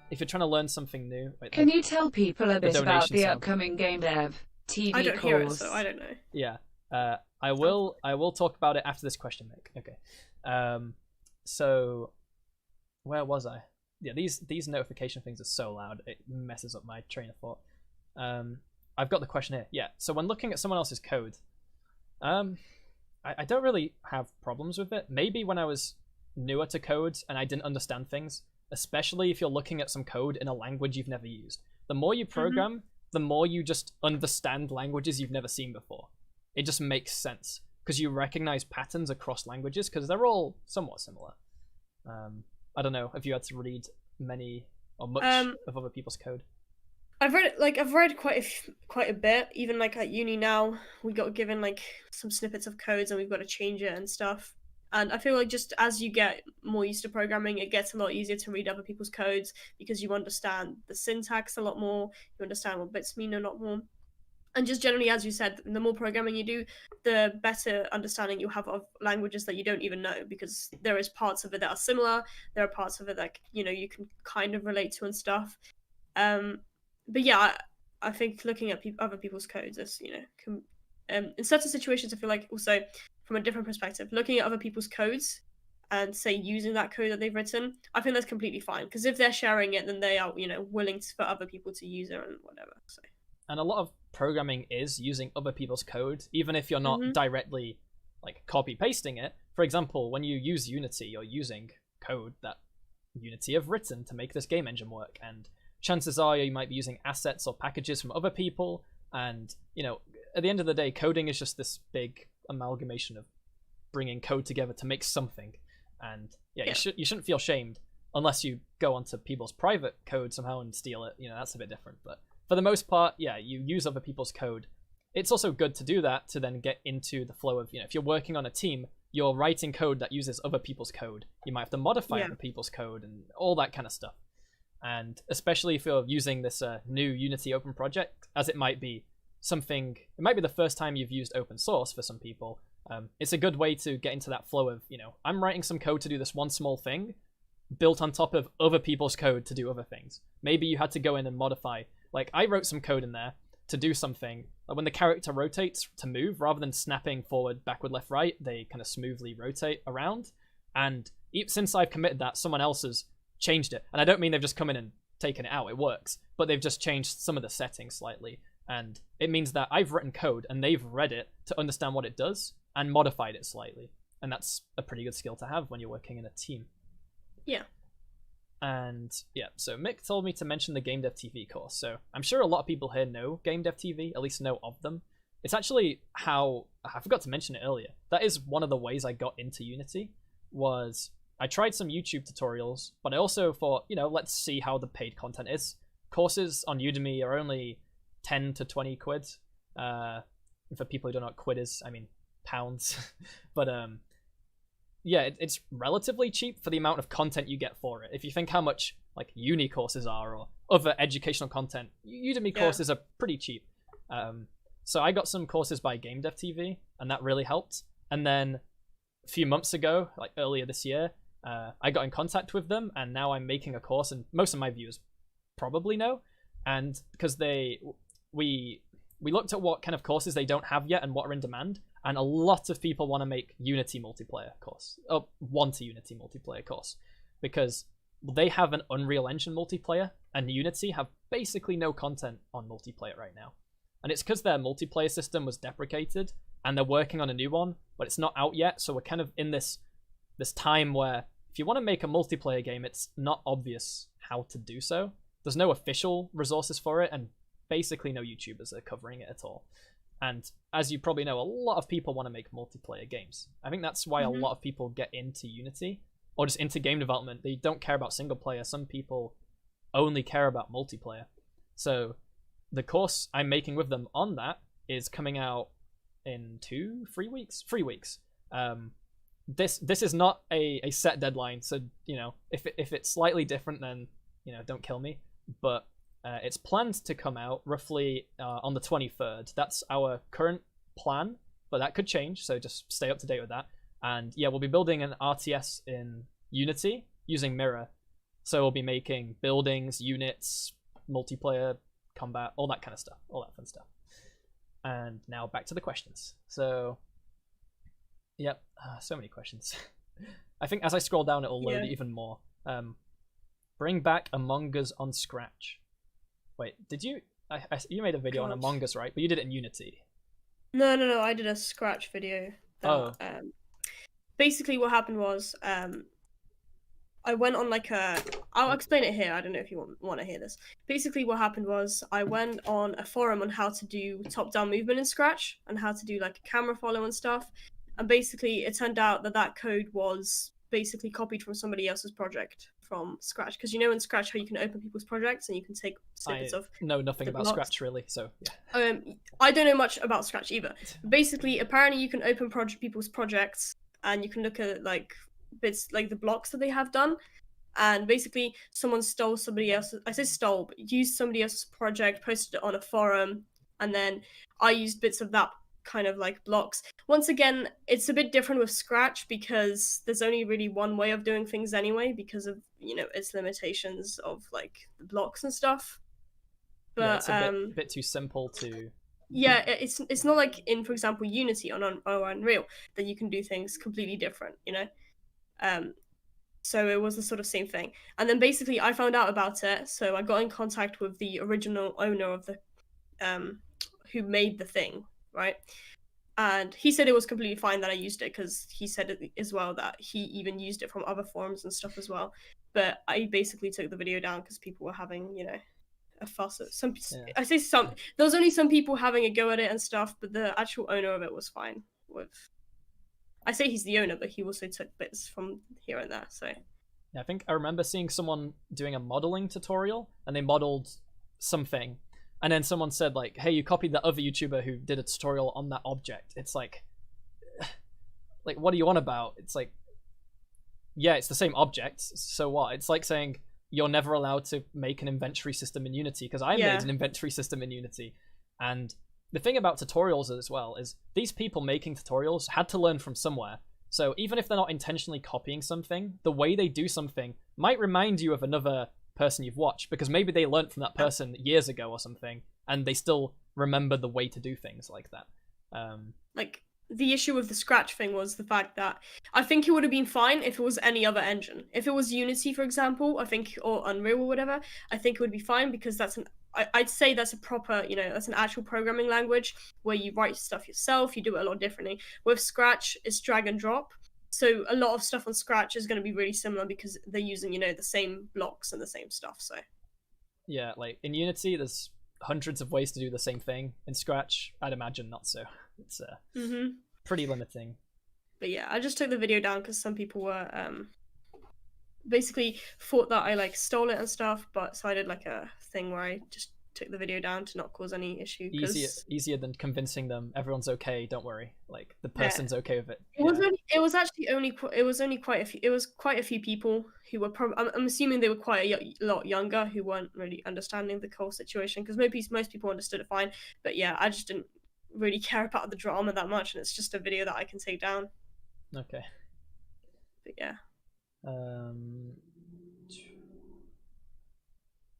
If you're trying to learn something new... Wait, can you tell people a bit about the upcoming GameDev TV I don't course? hear it, so I don't know. Yeah. I will talk about it after this question, Nick. Okay. So, where was I? Yeah, these notification things are so loud, it messes up my train of thought. I've got the question here. Yeah, so when looking at someone else's code, I don't really have problems with it. Maybe when I was newer to code and I didn't understand things, especially if you're looking at some code in a language you've never used. The more you program, the more you just understand languages you've never seen before. It just makes sense, because you recognize patterns across languages, because they're all somewhat similar. I don't know, have you had to read many or much of other people's code? I've read quite a bit. Even like at uni now, we got given like some snippets of codes and we've got to change it and stuff. And I feel like just as you get more used to programming, it gets a lot easier to read other people's codes, because you understand the syntax a lot more, you understand what bits mean a lot more. And just generally, as you said, the more programming you do, the better understanding you have of languages that you don't even know, because there is parts of it that are similar, there are parts of it that, you can kind of relate to and stuff. But yeah, I think looking at other people's codes is, in certain situations, I feel like also from a different perspective, looking at other people's codes and say using that code that they've written, I think that's completely fine, because if they're sharing it, then they are, willing for other people to use it and whatever. So. And a lot of programming is using other people's code, even if you're not Mhm. directly like copy pasting it. For example, when you use Unity, you're using code that Unity have written to make this game engine work, and chances are you might be using assets or packages from other people. And at the end of the day, coding is just this big amalgamation of bringing code together to make something. And you shouldn't feel shamed unless you go onto people's private code somehow and steal it. That's a bit different. But for the most part, you use other people's code. It's also good to do that to then get into the flow of, if you're working on a team, you're writing code that uses other people's code. You might have to modify other people's code and all that kind of stuff. And especially if you're using this new Unity open project, as it might be the first time you've used open source for some people. It's a good way to get into that flow of, I'm writing some code to do this one small thing built on top of other people's code to do other things. Maybe you had to go in and modify. Like, I wrote some code in there to do something. Like when the character rotates to move, rather than snapping forward, backward, left, right, they kind of smoothly rotate around. And since I've committed that, someone else has changed it. And I don't mean they've just come in and taken it out. It works. But they've just changed some of the settings slightly. And it means that I've written code and they've read it to understand what it does and modified it slightly. And that's a pretty good skill to have when you're working in a team. Yeah. And so Mick told me to mention the GameDev TV course. So I'm sure a lot of people here know GameDev TV, at least know of them. It's actually how, I forgot to mention it earlier, that is one of the ways I got into Unity, was I tried some YouTube tutorials, but I also thought, let's see how the paid content is. Courses on Udemy are only 10 to 20 quid. For people who don't know what quid is, I mean pounds. But it's relatively cheap for the amount of content you get for it. If you think how much like uni courses are or other educational content, Udemy courses are pretty cheap. So I got some courses by GameDev TV, and that really helped. And then a few months ago, like earlier this year, I got in contact with them, and now I'm making a course, and most of my viewers probably know. And because we looked at what kind of courses they don't have yet and what are in demand, and a lot of people want to make Unity multiplayer course, want a Unity multiplayer course, because they have an Unreal Engine multiplayer, and Unity have basically no content on multiplayer right now. And it's because their multiplayer system was deprecated, and they're working on a new one, but it's not out yet. So we're kind of in this time where if you want to make a multiplayer game, it's not obvious how to do so. There's no official resources for it, and basically no YouTubers are covering it at all. And as you probably know, a lot of people want to make multiplayer games. I think that's why a lot of people get into Unity or just into game development. They don't care about single player. Some people only care about multiplayer. So the course I'm making with them on that is coming out in 3 weeks. This is not a set deadline. So, if it's slightly different, then, don't kill me. But it's planned to come out roughly on the 23rd. That's our current plan, but that could change, so just stay up to date with that. And we'll be building an RTS in Unity using Mirror. So we'll be making buildings, units, multiplayer, combat, all that kind of stuff, all that fun stuff. And now back to the questions. So, so many questions. I think as I scroll down, it'll load even more. Bring back Among Us on Scratch. Wait, did you? You made a video on Among Us, right? But you did it in Unity. No. I did a Scratch video. Basically, what happened was, I went on I'll explain it here. I don't know if you want to hear this. Basically, what happened was I went on a forum on how to do top-down movement in Scratch and how to do a camera follow and stuff. And basically, it turned out that code was basically copied from somebody else's project from Scratch, because in Scratch how you can open people's projects and you can take snippets of. I know nothing about Scratch really, so I don't know much about Scratch either. Basically, apparently you can open people's projects and you can look at bits the blocks that they have done, and basically someone stole somebody else's. I say stole, but used somebody else's project, posted it on a forum, and then I used bits of that kind of blocks. Once again, it's a bit different with Scratch because there's only really one way of doing things anyway, because of its limitations of the blocks and stuff. But it's a bit too simple to. It's not like in, for example, Unity or Unreal that you can do things completely different, so it was the sort of same thing. And then basically I found out about it, so I got in contact with the original owner of the who made the thing, right? And he said it was completely fine that I used it, because he said it as well that he even used it from other forums and stuff as well. But I basically took the video down because people were having, you know, a fuss at some. Yeah. I say some. There was only some people having a go at it and stuff, but the actual owner of it was fine with. I say he's the owner, but he also took bits from here and there. So. Yeah, I think I remember seeing someone doing a modeling tutorial, and they modeled something, and then someone said like, "Hey, you copied that other YouTuber who did a tutorial on that object." It's like, what are you on about? It's like, yeah, it's the same object, so what? It's like saying you're never allowed to make an inventory system in Unity, because I made an inventory system in Unity. And the thing about tutorials as well is these people making tutorials had to learn from somewhere. So even if they're not intentionally copying something, the way they do something might remind you of another person you've watched, because maybe they learned from that person years ago or something, and they still remember the way to do things like that. Like, the issue with the Scratch thing was the fact that I think it would have been fine if it was any other engine. If it was Unity, for example, I think, or Unreal or whatever, I think it would be fine, because I'd say that's a proper, you know, that's an actual programming language where you write stuff yourself, you do it a lot differently. With Scratch, it's drag and drop. So a lot of stuff on Scratch is going to be really similar because they're using, you know, the same blocks and the same stuff, so. Yeah, like, in Unity, there's hundreds of ways to do the same thing. In Scratch, I'd imagine not so. It's pretty limiting. But yeah, I just took the video down because some people were basically thought that I like stole it and stuff, but so I did like a thing where I just took the video down to not cause any issue. Easier than convincing them everyone's okay, don't worry, like the person's okay with it. It was quite a few people who were I'm assuming they were quite a lot younger, who weren't really understanding the whole situation, because most people understood it fine. But yeah, I just didn't really care about the drama that much, and it's just a video that I can take down. Okay. But yeah.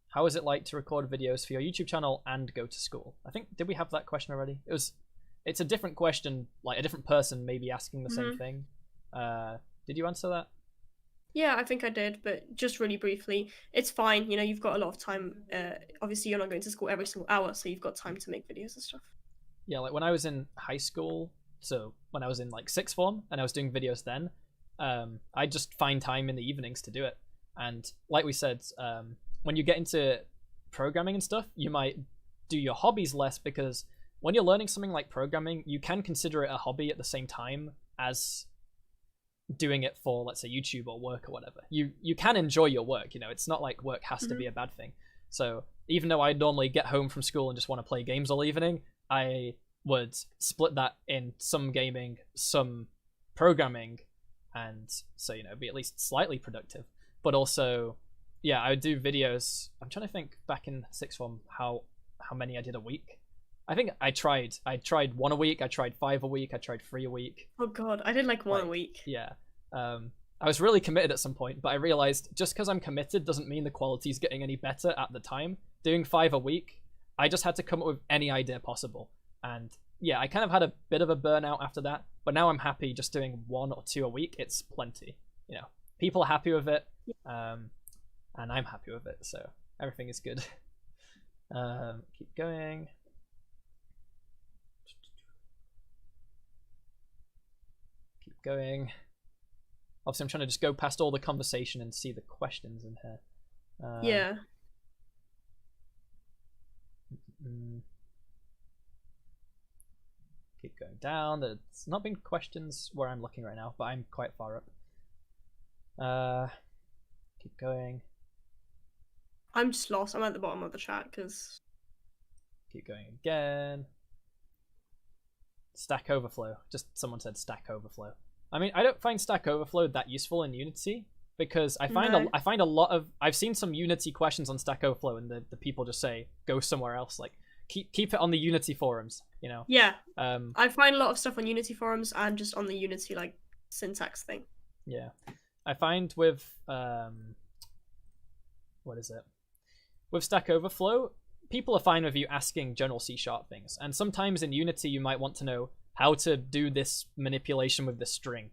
How is it like to record videos for your YouTube channel and go to school? I think, did we have that question already? It's a different question, like a different person maybe asking the same thing. Did you answer that? Yeah, I think I did, but just really briefly. It's fine, you know, you've got a lot of time. Obviously you're not going to school every single hour, so you've got time to make videos and stuff. Yeah, like when I was in high school, so when I was in like sixth form and I was doing videos then, I just find time in the evenings to do it. And like we said, when you get into programming and stuff, you might do your hobbies less, because when you're learning something like programming, you can consider it a hobby at the same time as doing it for, let's say, YouTube or work or whatever. You can enjoy your work, you know, it's not like work has to be a bad thing. So even though I normally get home from school and just want to play games all evening, I would split that in some gaming, some programming, and so, you know, be at least slightly productive. But also, yeah, I would do videos. I'm trying to think back in sixth form how many I did a week. I think I tried 1 a week, I tried 5 a week, I tried 3 a week. Oh god, I did like 1 a week. Yeah. I was really committed at some point, but I realized just because I'm committed doesn't mean the quality's getting any better at the time. Doing 5 a week, I just had to come up with any idea possible. And yeah, I kind of had a bit of a burnout after that, but now I'm happy just doing 1 or 2 a week. It's plenty. You know, people are happy with it, and I'm happy with it, so everything is good. Keep going. Keep going. Obviously, I'm trying to just go past all the conversation and see the questions in here. Yeah. Keep going down. There's not been questions where I'm looking right now, but I'm quite far up. Keep going. I'm just lost. I'm at the bottom of the chat because. Keep going again. Stack Overflow. Just someone said Stack Overflow. I mean, I don't find Stack Overflow that useful in Unity, because I find a lot of, I've seen some Unity questions on Stack Overflow, and the people just say go somewhere else. Like keep it on the Unity forums, you know. Yeah. I find a lot of stuff on Unity forums and just on the Unity like syntax thing. Yeah, I find with what is it? With Stack Overflow, people are fine with you asking general C# things, and sometimes in Unity you might want to know how to do this manipulation with this string.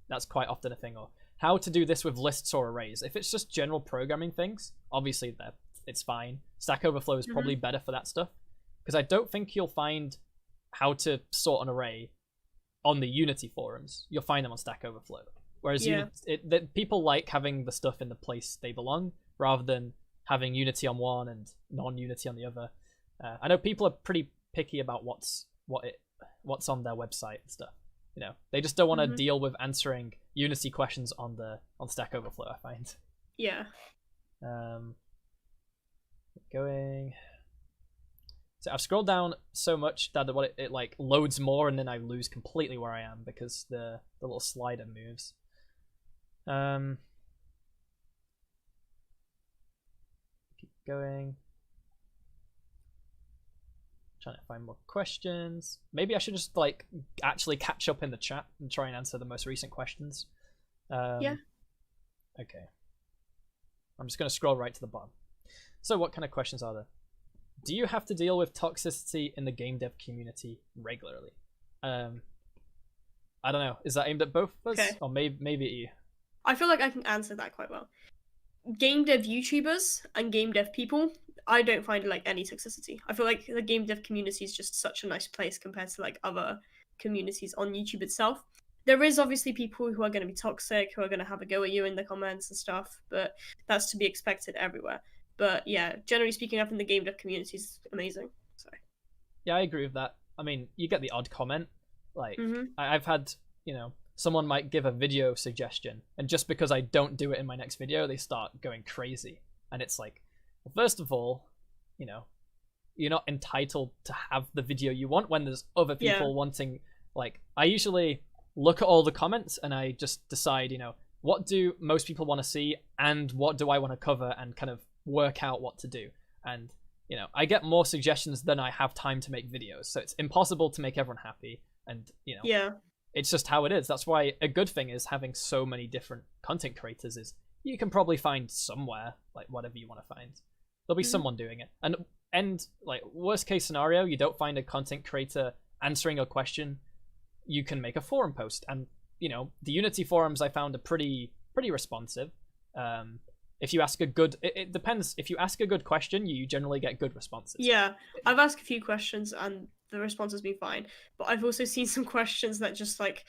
That's quite often a thing. Or how to do this with lists or arrays. If it's just general programming things, obviously it's fine. Stack Overflow is probably better for that stuff. because I don't think you'll find how to sort an array on the Unity forums. You'll find them on Stack Overflow. Whereas people like having the stuff in the place they belong, rather than having Unity on one and non-Unity on the other. I know people are pretty picky about what's on their website and stuff. You know, they just don't want to deal with answering Unity questions on Stack Overflow, I find. Yeah. Going. So I've scrolled down so much that it like loads more, and then I lose completely where I am because the little slider moves. Keep going. Trying to find more questions. Maybe I should just like actually catch up in the chat and try and answer the most recent questions. Yeah. Okay. I'm just going to scroll right to the bottom. So what kind of questions are there? Do you have to deal with toxicity in the game dev community regularly? I don't know. Is that aimed at both of us? Okay. Or maybe at you? I feel like I can answer that quite well. Game dev YouTubers and game dev people, I don't find like any toxicity. I feel like the game dev community is just such a nice place compared to like other communities on YouTube itself. There is obviously people who are going to be toxic, who are going to have a go at you in the comments and stuff, but that's to be expected everywhere. But yeah, generally speaking, I think the game dev community is amazing. So yeah, I agree with that. I mean, you get the odd comment. Like, I've had, someone might give a video suggestion, and just because I don't do it in my next video, they start going crazy. And it's like, well, first of all, you're not entitled to have the video you want when there's other people wanting. Like, I usually look at all the comments and I just decide, what do most people want to see and what do I want to cover, and kind of work out what to do. And I get more suggestions than I have time to make videos, so it's impossible to make everyone happy. And it's just how it is. That's why a good thing is having so many different content creators is you can probably find somewhere like whatever you want to find. There'll be someone doing it. And like worst case scenario, you don't find a content creator answering a question, you can make a forum post. And the Unity forums I found are pretty responsive. If you ask it depends. If you ask a good question, you generally get good responses. Yeah, I've asked a few questions and the response has been fine. But I've also seen some questions that just like,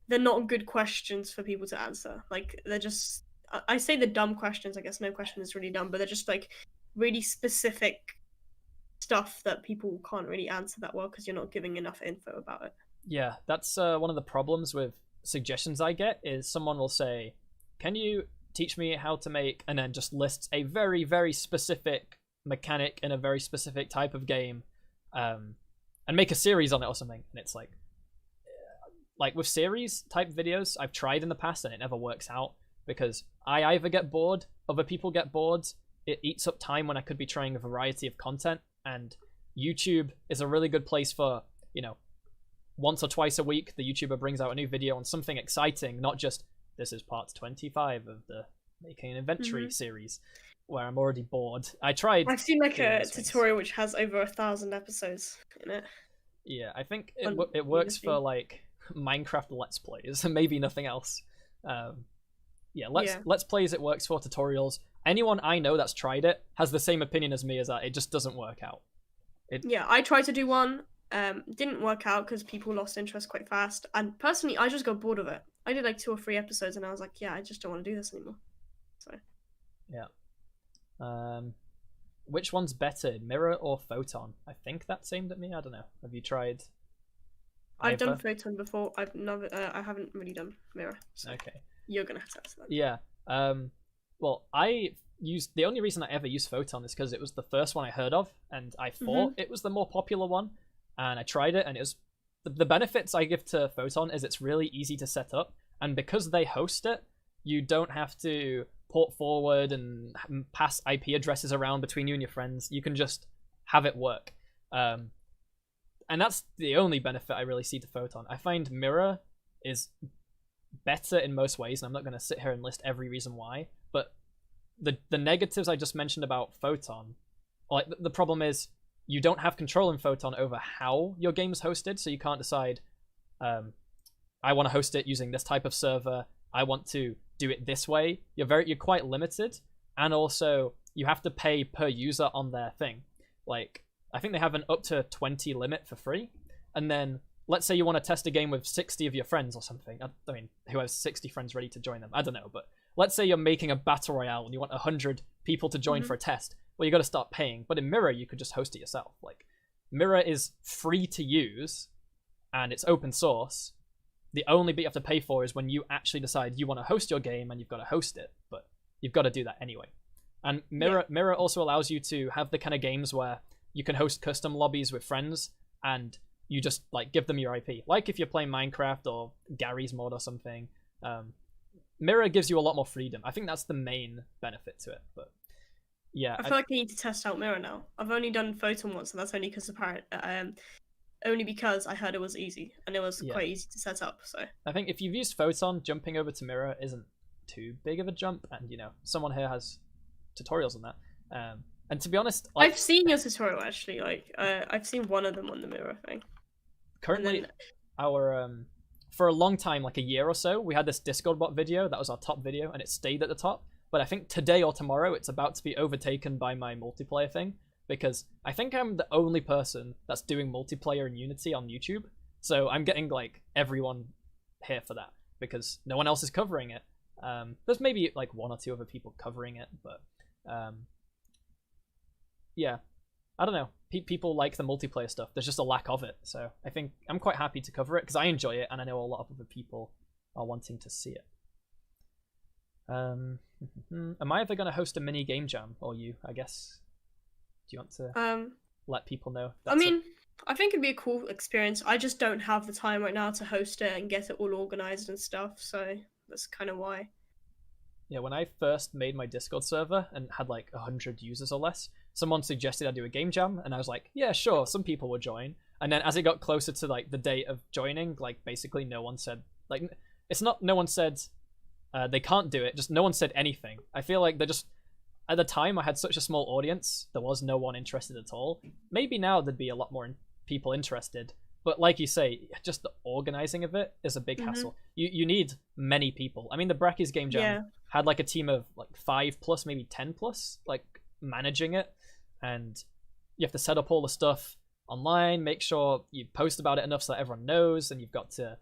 they're not good questions for people to answer. Like, they're just, I say the dumb questions, I guess no question is really dumb, but they're just like really specific stuff that people can't really answer that well because you're not giving enough info about it. Yeah, that's one of the problems with suggestions I get is someone will say, can you teach me how to make, and then just lists a very, very specific mechanic in a very specific type of game, and make a series on it or something. And it's like with series type videos, I've tried in the past and it never works out because I either get bored, other people get bored, it eats up time when I could be trying a variety of content. And YouTube is a really good place for, once or twice a week, the YouTuber brings out a new video on something exciting, not just, this is part 25 of the Making an Inventory series, where I'm already bored. I've seen like a tutorial which has over 1,000 episodes in it. Yeah, I think it works for like Minecraft Let's Plays, and maybe nothing else. Let's Plays it works for. Tutorials. Anyone I know that's tried it has the same opinion as me, is that it just doesn't work out. I tried to do one, didn't work out because people lost interest quite fast, and personally I just got bored of it. I did like 2 or 3 episodes and I was like, I just don't want to do this anymore. So which one's better, Mirror or Photon? I think that's aimed at me. I don't know. Have you tried I've done Photon before. I haven't really done Mirror. So okay. You're gonna have to answer that. Yeah. Well, the only reason I ever used Photon is because it was the first one I heard of, and I thought it was the more popular one, and I tried it, and it was the benefits I give to Photon is it's really easy to set up, and because they host it, you don't have to port forward and pass IP addresses around between you and your friends. You can just have it work. And that's the only benefit I really see to Photon. I find Mirror is better in most ways, and I'm not going to sit here and list every reason why, but the negatives I just mentioned about Photon, like the problem is you don't have control in Photon over how your game is hosted, so you can't decide, I want to host it using this type of server, I want to do it this way. You're quite limited, and also you have to pay per user on their thing. Like I think they have an up to 20 limit for free. And then let's say you want to test a game with 60 of your friends or something. I mean, who has 60 friends ready to join them? I don't know, but let's say you're making a battle royale and you want 100 people to join for a test. Well, you got to start paying. But in Mirror, you could just host it yourself. Like, Mirror is free to use, and it's open source. The only bit you have to pay for is when you actually decide you want to host your game, and you've got to host it. But you've got to do that anyway. And Mirror also allows you to have the kind of games where you can host custom lobbies with friends, and you just like give them your IP. Like if you're playing Minecraft or Gary's mod or something. Mirror gives you a lot more freedom. I think that's the main benefit to it. But yeah, I feel like I need to test out Mirror now. I've only done Photon once, and that's only because I heard it was easy, and it was quite easy to set up. So I think if you've used Photon, jumping over to Mirror isn't too big of a jump, and someone here has tutorials on that. And to be honest, I've seen your tutorial actually. Like I've seen one of them on the Mirror thing. Currently, our for a long time, like a year or so, we had this Discord bot video that was our top video, and it stayed at the top. But I think today or tomorrow, it's about to be overtaken by my multiplayer thing, because I think I'm the only person that's doing multiplayer in Unity on YouTube. So I'm getting like everyone here for that, because no one else is covering it. There's maybe like one or two other people covering it, but yeah, I don't know. People like the multiplayer stuff. There's just a lack of it. So I think I'm quite happy to cover it because I enjoy it, and I know a lot of other people are wanting to see it. Am I ever going to host a mini game jam, or you, I guess? Do you want to let people know? I mean, I think it'd be a cool experience. I just don't have the time right now to host it and get it all organized and stuff, so that's kind of why. Yeah, when I first made my Discord server and had like 100 users or less, someone suggested I do a game jam, and I was like, yeah, sure, some people would join. And then as it got closer to like the date of joining, like basically no one said, like, it's not no one said they can't do it, just no one said anything. I feel like they're just, at the time I had such a small audience, there was no one interested at all. Maybe now there'd be a lot more people interested, but like you say, just the organizing of it is a big hassle. You need many people. I mean, the Brackies game jam had like a team of like 5+, maybe 10+, like managing it, and you have to set up all the stuff online, make sure you post about it enough so that everyone knows, and you've got to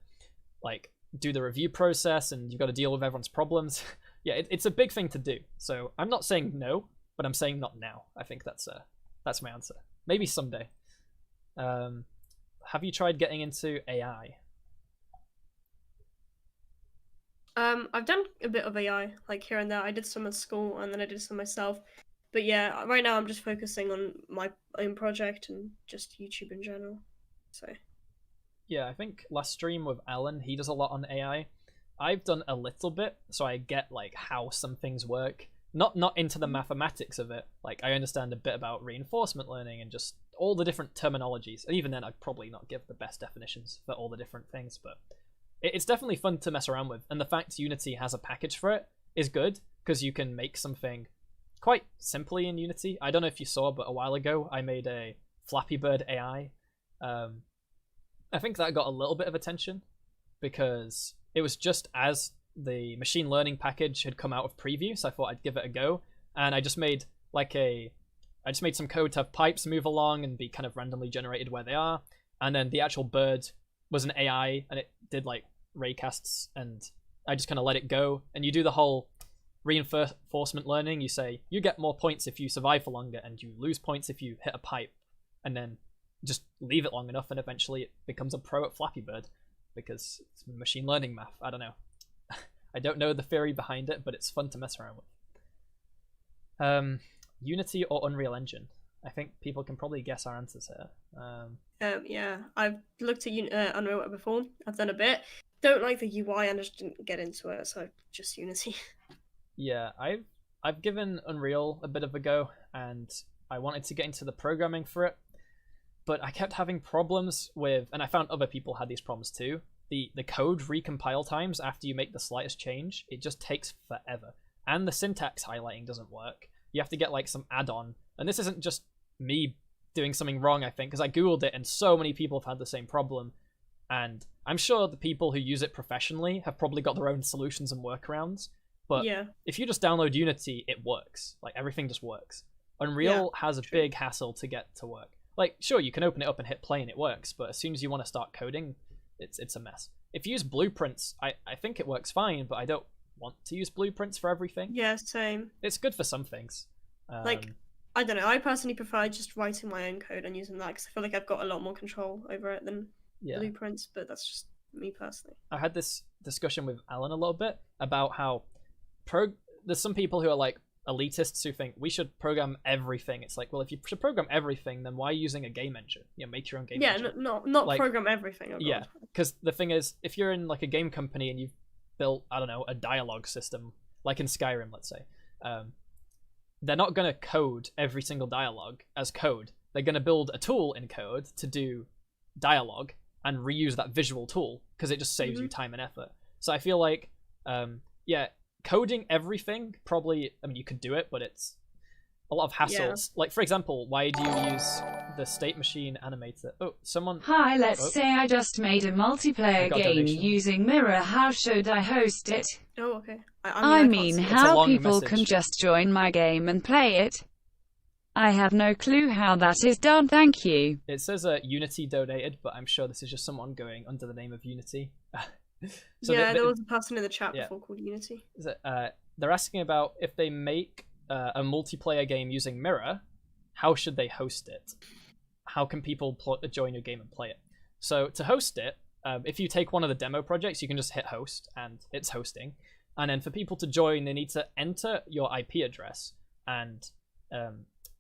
like do the review process, and you've got to deal with everyone's problems. Yeah, it's a big thing to do. So I'm not saying no, but I'm saying not now. I think that's my answer. Maybe someday. Have you tried getting into AI? I've done a bit of AI, like here and there. I did some at school, and then I did some myself. But yeah, right now I'm just focusing on my own project and just YouTube in general. So yeah, I think last stream with Alan, he does a lot on AI. I've done a little bit, so I get like how some things work. Not into the mathematics of it. Like I understand a bit about reinforcement learning and just all the different terminologies. And even then, I'd probably not give the best definitions for all the different things, but it's definitely fun to mess around with. And the fact Unity has a package for it is good, because you can make something quite simply in Unity. I don't know if you saw, but a while ago I made a Flappy Bird AI. I think that got a little bit of attention because it was just as the machine learning package had come out of preview, so I thought I'd give it a go. And I just made some code to have pipes move along and be kind of randomly generated where they are. And then the actual bird was an AI, and it did like raycasts, and I just kind of let it go. And you do the whole reinforcement learning. You say you get more points if you survive for longer, and you lose points if you hit a pipe, and then just leave it long enough, and eventually it becomes a pro at Flappy Bird, because it's machine learning math. I don't know. I don't know the theory behind it, but it's fun to mess around with. Unity or Unreal Engine? I think people can probably guess our answers here. Yeah, I've looked at Unreal before. I've done a bit. Don't like the UI, and I just didn't get into it, so just Unity. Yeah, I've given Unreal a bit of a go, and I wanted to get into the programming for it, but I kept having problems with, and I found other people had these problems too. The code recompile times after you make the slightest change, it just takes forever. And the syntax highlighting doesn't work. You have to get like some add-on. And this isn't just me doing something wrong, I think, because I googled it and so many people have had the same problem. And I'm sure the people who use it professionally have probably got their own solutions and workarounds. But yeah, if you just download Unity, it works. Like everything just works. Unreal has a big hassle to get to work. Like, sure, you can open it up and hit play and it works, but as soon as you want to start coding, it's a mess. If you use blueprints, I think it works fine, but I don't want to use blueprints for everything. Yeah, same. It's good for some things. Like, I don't know, I personally prefer just writing my own code and using that, because I feel like I've got a lot more control over it than blueprints, but that's just me personally. I had this discussion with Alan a little bit about how there's some people who are like elitists who think we should program everything. It's like, well, if you should program everything, then why are you using a game engine? Make your own game engine. Yeah, not like, program everything. Oh God. Yeah, because the thing is, if you're in like a game company and you've built, I don't know, a dialogue system, like in Skyrim, let's say, they're not going to code every single dialogue as code. They're going to build a tool in code to do dialogue and reuse that visual tool because it just saves you time and effort. So I feel like, coding everything, probably, I mean, you could do it, but it's a lot of hassles. Yeah. Like, for example, why do you use the state machine animator? Oh, someone... Hi, let's say I just made a multiplayer game using Mirror. How should I host it? Oh, okay. I mean how people can just join my game and play it. I have no clue how that is done, thank you. It says Unity donated, but I'm sure this is just someone going under the name of Unity. So there was a person in the chat before called Unity. They're asking about if they make a multiplayer game using Mirror, how should they host it? How can people join your game and play it? So to host it, if you take one of the demo projects, you can just hit host and it's hosting. And then for people to join, they need to enter your IP address. And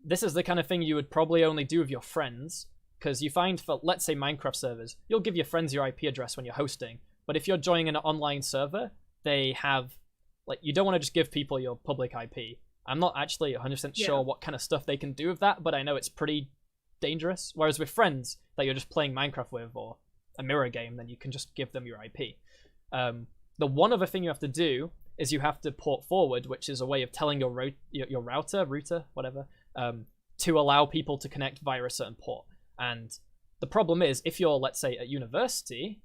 this is the kind of thing you would probably only do with your friends, because you find for, let's say, Minecraft servers, you'll give your friends your IP address when you're hosting. But if you're joining an online server, they have, like, you don't want to just give people your public IP. I'm not actually 100% sure what kind of stuff they can do with that, but I know it's pretty dangerous. Whereas with friends that you're just playing Minecraft with or a mirror game, then you can just give them your IP. The one other thing you have to do is you have to port forward, which is a way of telling your router, whatever, to allow people to connect via a certain port. And the problem is, if you're, let's say, at university,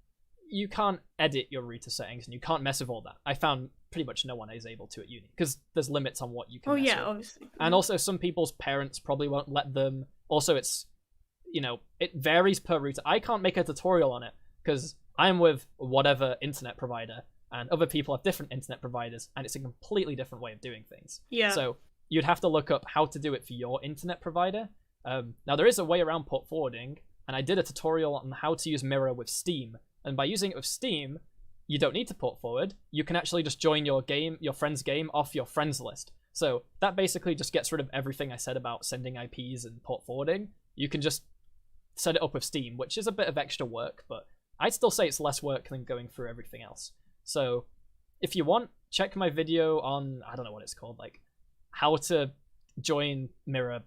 you can't edit your router settings and you can't mess with all that. I found pretty much no one is able to at uni because there's limits on what you can mess with. Obviously. And also some people's parents probably won't let them. Also, it's, it varies per router. I can't make a tutorial on it because I'm with whatever internet provider and other people have different internet providers and it's a completely different way of doing things. Yeah. So you'd have to look up how to do it for your internet provider. Now there is a way around port forwarding, and I did a tutorial on how to use Mirror with Steam. And by using it with Steam, you don't need to port forward. You can actually just join your friend's game off your friends list. So that basically just gets rid of everything I said about sending IPs and port forwarding. You can just set it up with Steam, which is a bit of extra work, but I'd still say it's less work than going through everything else. So if you want, check my video on, I don't know what it's called, like how to join Mirror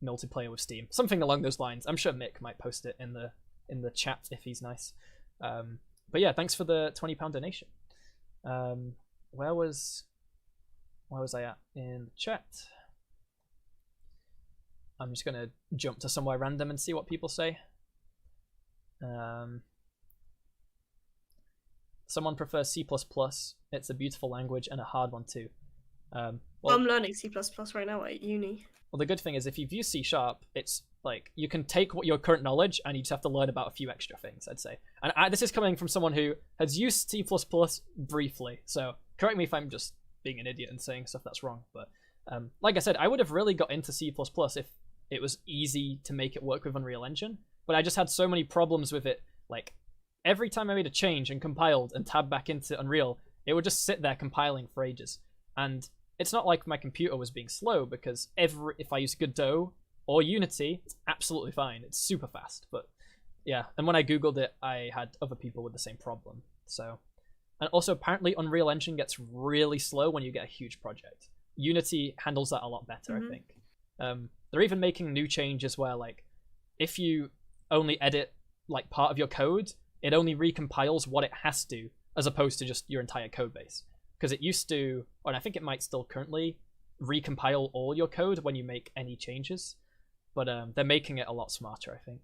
multiplayer with Steam. Something along those lines. I'm sure Mick might post it in the chat if he's nice. But yeah, thanks for the £20 donation. Where was I at in the chat? I'm just gonna jump to somewhere random and see what people say. Someone prefers C++. It's a beautiful language and a hard one too. I'm learning C++ right now at uni. Well, the good thing is if you've used C#, it's like you can take your current knowledge and you just have to learn about a few extra things, I'd say. And this is coming from someone who has used C++ briefly, so correct me if I'm just being an idiot and saying stuff that's wrong. But like I said, I would have really got into C++ if it was easy to make it work with Unreal Engine, but I just had so many problems with it. Like every time I made a change and compiled and tabbed back into Unreal, it would just sit there compiling for ages. And it's not like my computer was being slow, because if I use Godot or Unity, it's absolutely fine. It's super fast. But yeah, and when I googled it, I had other people with the same problem. So, and also apparently Unreal Engine gets really slow when you get a huge project. Unity handles that a lot better, I think. They're even making new changes where, like, if you only edit like part of your code, it only recompiles what it has to, as opposed to just your entire code base. Because it used to, and I think it might still currently, recompile all your code when you make any changes. But they're making it a lot smarter, I think.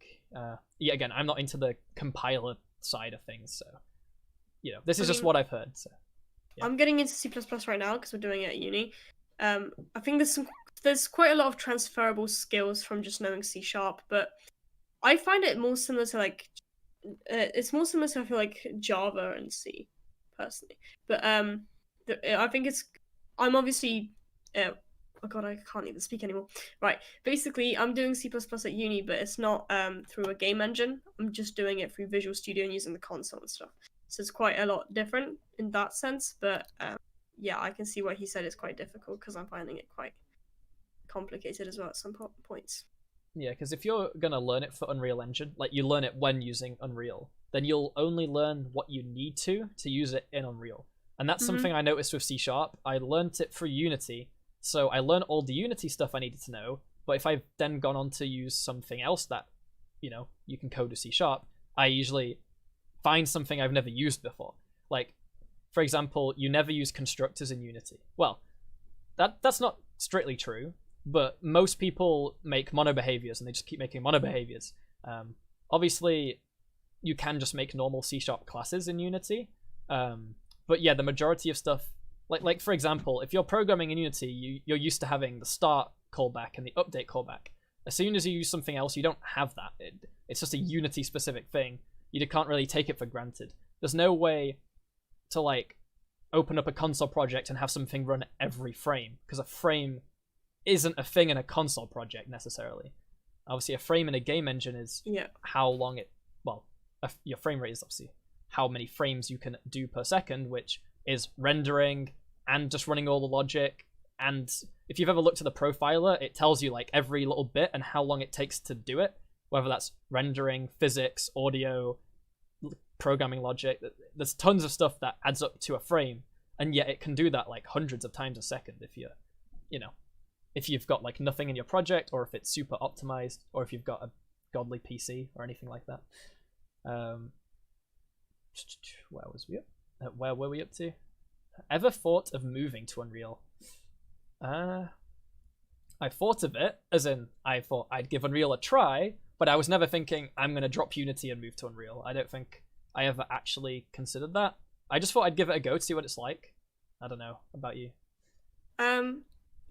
Yeah, again, I'm not into the compiler side of things, so this is just what I've heard. So yeah. I'm getting into C++ right now because we're doing it at uni. I think there's some there's quite a lot of transferable skills from just knowing C#, but I find it more similar to like it's more similar to, I feel like, Java and C personally. But I think I'm obviously oh god, I can't even speak anymore. Right, basically I'm doing C++ at uni, but it's not through a game engine. I'm just doing it through Visual Studio and using the console and stuff. So it's quite a lot different in that sense. But yeah, I can see why he said it's quite difficult, because I'm finding it quite complicated as well at some points. Yeah, because if you're gonna learn it for Unreal Engine, like you learn it when using Unreal, then you'll only learn what you need to use it in Unreal. And that's something I noticed with C#. I learned it through Unity, so I learned all the Unity stuff I needed to know. But if I've then gone on to use something else that, you know, you can code with C#, I usually find something I've never used before. Like, for example, you never use constructors in Unity. Well, that's not strictly true, but most people make mono behaviors and they just keep making mono behaviors. Obviously, you can just make normal C# classes in Unity. But yeah, the majority of stuff, like for example, if you're programming in Unity, you're used to having the start callback and the update callback. As soon as you use something else, you don't have that. It's just a Unity specific thing. You can't really take it for granted. There's no way to like open up a console project and have something run every frame, because a frame isn't a thing in a console project necessarily. Obviously, a frame in a game engine is how long it, well, your frame rate is obviously how many frames you can do per second, which is rendering and just running all the logic. And if you've ever looked at the profiler, it tells you like every little bit and how long it takes to do it, whether that's rendering, physics, audio, programming logic. There's tons of stuff that adds up to a frame, and yet it can do that like hundreds of times a second if if you've got like nothing in your project, or if it's super optimized, or if you've got a godly PC or anything like that. Where were we up to? Ever thought of moving to Unreal? I thought of it, as in I thought I'd give Unreal a try, but I was never thinking I'm going to drop Unity and move to Unreal. I don't think I ever actually considered that. I just thought I'd give it a go to see what it's like. I don't know about you.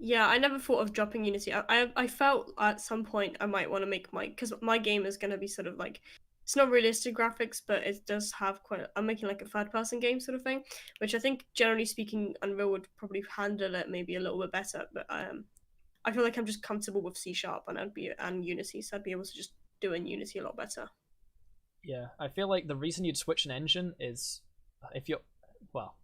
Yeah, I never thought of dropping Unity. I felt at some point I might want to make because my game is going to be sort of like, it's not realistic graphics, but it does have I'm making like a third-person game sort of thing, which I think generally speaking Unreal would probably handle it maybe a little bit better. But I feel like I'm just comfortable with C# and Unity, so I'd be able to just do in Unity a lot better. Yeah, I feel like the reason you'd switch an engine is if you're, well,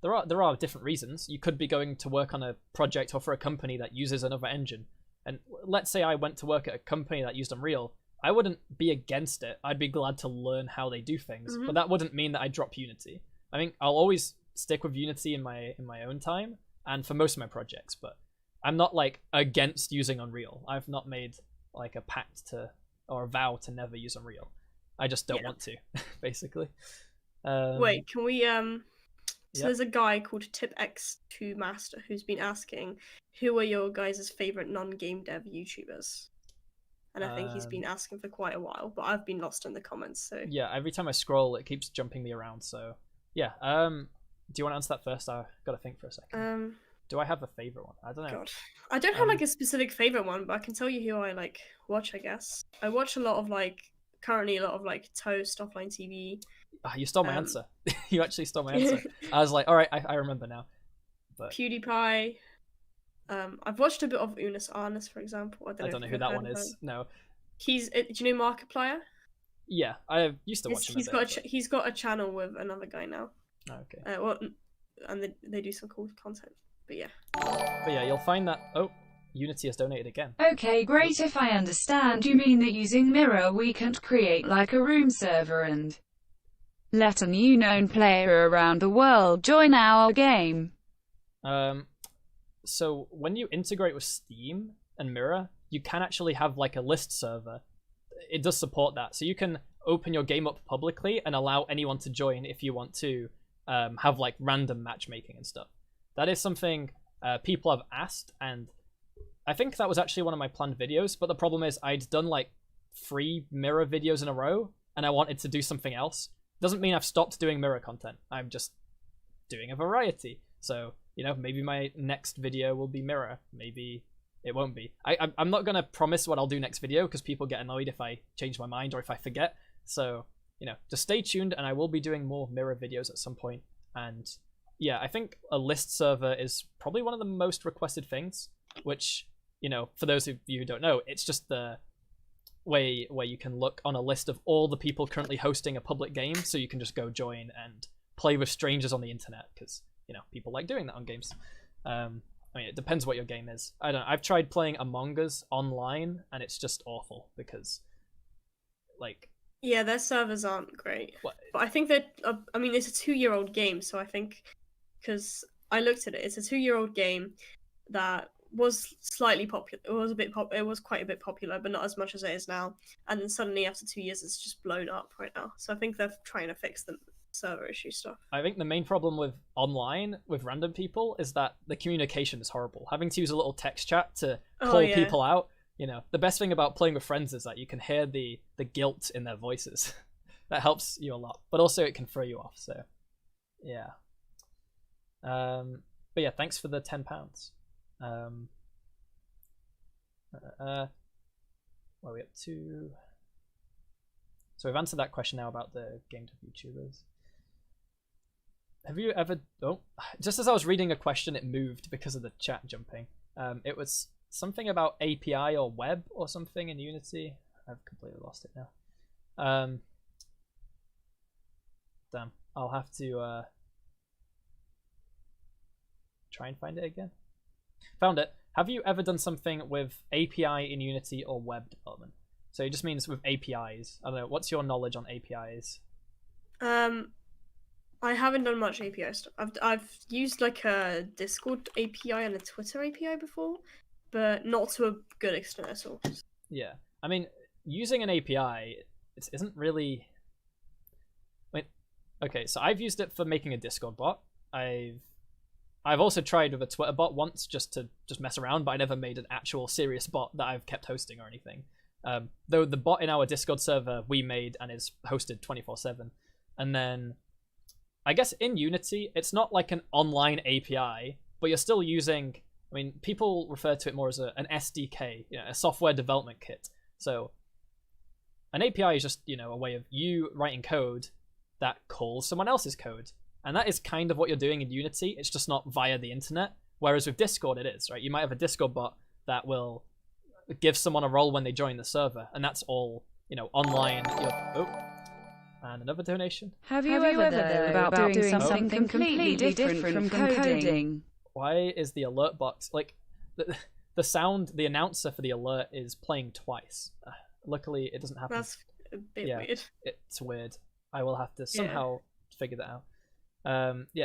there are different reasons. You could be going to work on a project or for a company that uses another engine. And let's say I went to work at a company that used Unreal. I wouldn't be against it. I'd be glad to learn how they do things, but that wouldn't mean that I drop Unity. I think I'll always stick with Unity in my own time and for most of my projects, but I'm not like against using Unreal. I've not made like a pact or a vow to never use Unreal. I just don't want to, basically. Wait, can we So there's a guy called TipX2Master who's been asking, who are your guys' favorite non-game dev YouTubers? And I think he's been asking for quite a while, but I've been lost in the comments. So yeah, every time I scroll, it keeps jumping me around. So yeah, do you want to answer that first? I've got to think for a second. Do I have a favorite one? I don't know. God, I don't have like a specific favorite one, but I can tell you who I like watch. I guess I watch currently a lot of Toast, Offline TV. Oh, you stole my answer. You actually stole my answer. I was like, all right, I remember now. But PewDiePie. I've watched a bit of Unus Arnus, for example. I don't know who that one is. No. Do you know Markiplier? Yeah, I used to watch him. He's got a channel with another guy now. Oh, okay. And they do some cool content. But yeah, you'll find that. Oh, Unity has donated again. Okay, great. If I understand, you mean that using Mirror we can't create like a room server and let a new known player around the world join our game? So when you integrate with Steam and Mirror, you can actually have like a list server. It does support that. So you can open your game up publicly and allow anyone to join if you want to have like random matchmaking and stuff. That is something people have asked, and I think that was actually one of my planned videos, but the problem is I'd done like 3 Mirror videos in a row and I wanted to do something else. Doesn't mean I've stopped doing Mirror content. I'm just doing a variety. So maybe my next video will be Mirror. Maybe it won't be. I'm not gonna promise what I'll do next video because people get annoyed if I change my mind or if I forget. So just stay tuned, and I will be doing more Mirror videos at some point. And yeah, I think a list server is probably one of the most requested things. Which for those of you who don't know, it's just the way where you can look on a list of all the people currently hosting a public game, so you can just go join and play with strangers on the internet because people like doing that on games. I mean, it depends what your game is. I don't know. I've tried playing Among Us online, and it's just awful because, yeah, their servers aren't great. What? But I think that I mean, it's a 2-year-old game, so I think because I looked at it, it's a 2-year-old game that was slightly popular. It was quite a bit popular, but not as much as it is now. And then suddenly, after 2 years, it's just blown up right now. So I think they're trying to fix the server issue stuff. I think the main problem with online with random people is that the communication is horrible. Having to use a little text chat to call people out. The best thing about playing with friends is that you can hear the guilt in their voices. That helps you a lot, but also it can throw you off. So, yeah. But yeah, thanks for the £10. What are we up to? So we've answered that question now about the GameDev YouTubers. Have you ever... Oh, just as I was reading a question, it moved because of the chat jumping. It was something about API or web or something in Unity. I've completely lost it now. Damn, I'll have to try and find it again. Found it. Have you ever done something with API in Unity or web development? So it just means with APIs. I don't know. What's your knowledge on APIs? I haven't done much API stuff. I've used like a Discord API and a Twitter API before, but not to a good extent at all. Yeah, I mean, using an API isn't really. Wait, okay, so I've used it for making a Discord bot. I've also tried with a Twitter bot once just to mess around, but I never made an actual serious bot that I've kept hosting or anything. Though the bot in our Discord server we made and is hosted 24/7. And then I guess in Unity, it's not like an online API, but you're still using, I mean, people refer to it more as an SDK, a software development kit. So an API is just, a way of you writing code that calls someone else's code. And that is kind of what you're doing in Unity. It's just not via the internet. Whereas with Discord, it is, right? You might have a Discord bot that will give someone a role when they join the server. And that's all, online. And another donation. Have you ever thought about doing something completely different from coding? Why is the alert box... the sound, the announcer for the alert is playing twice. Luckily, it doesn't happen. That's a bit weird. It's weird. I will have to somehow figure that out.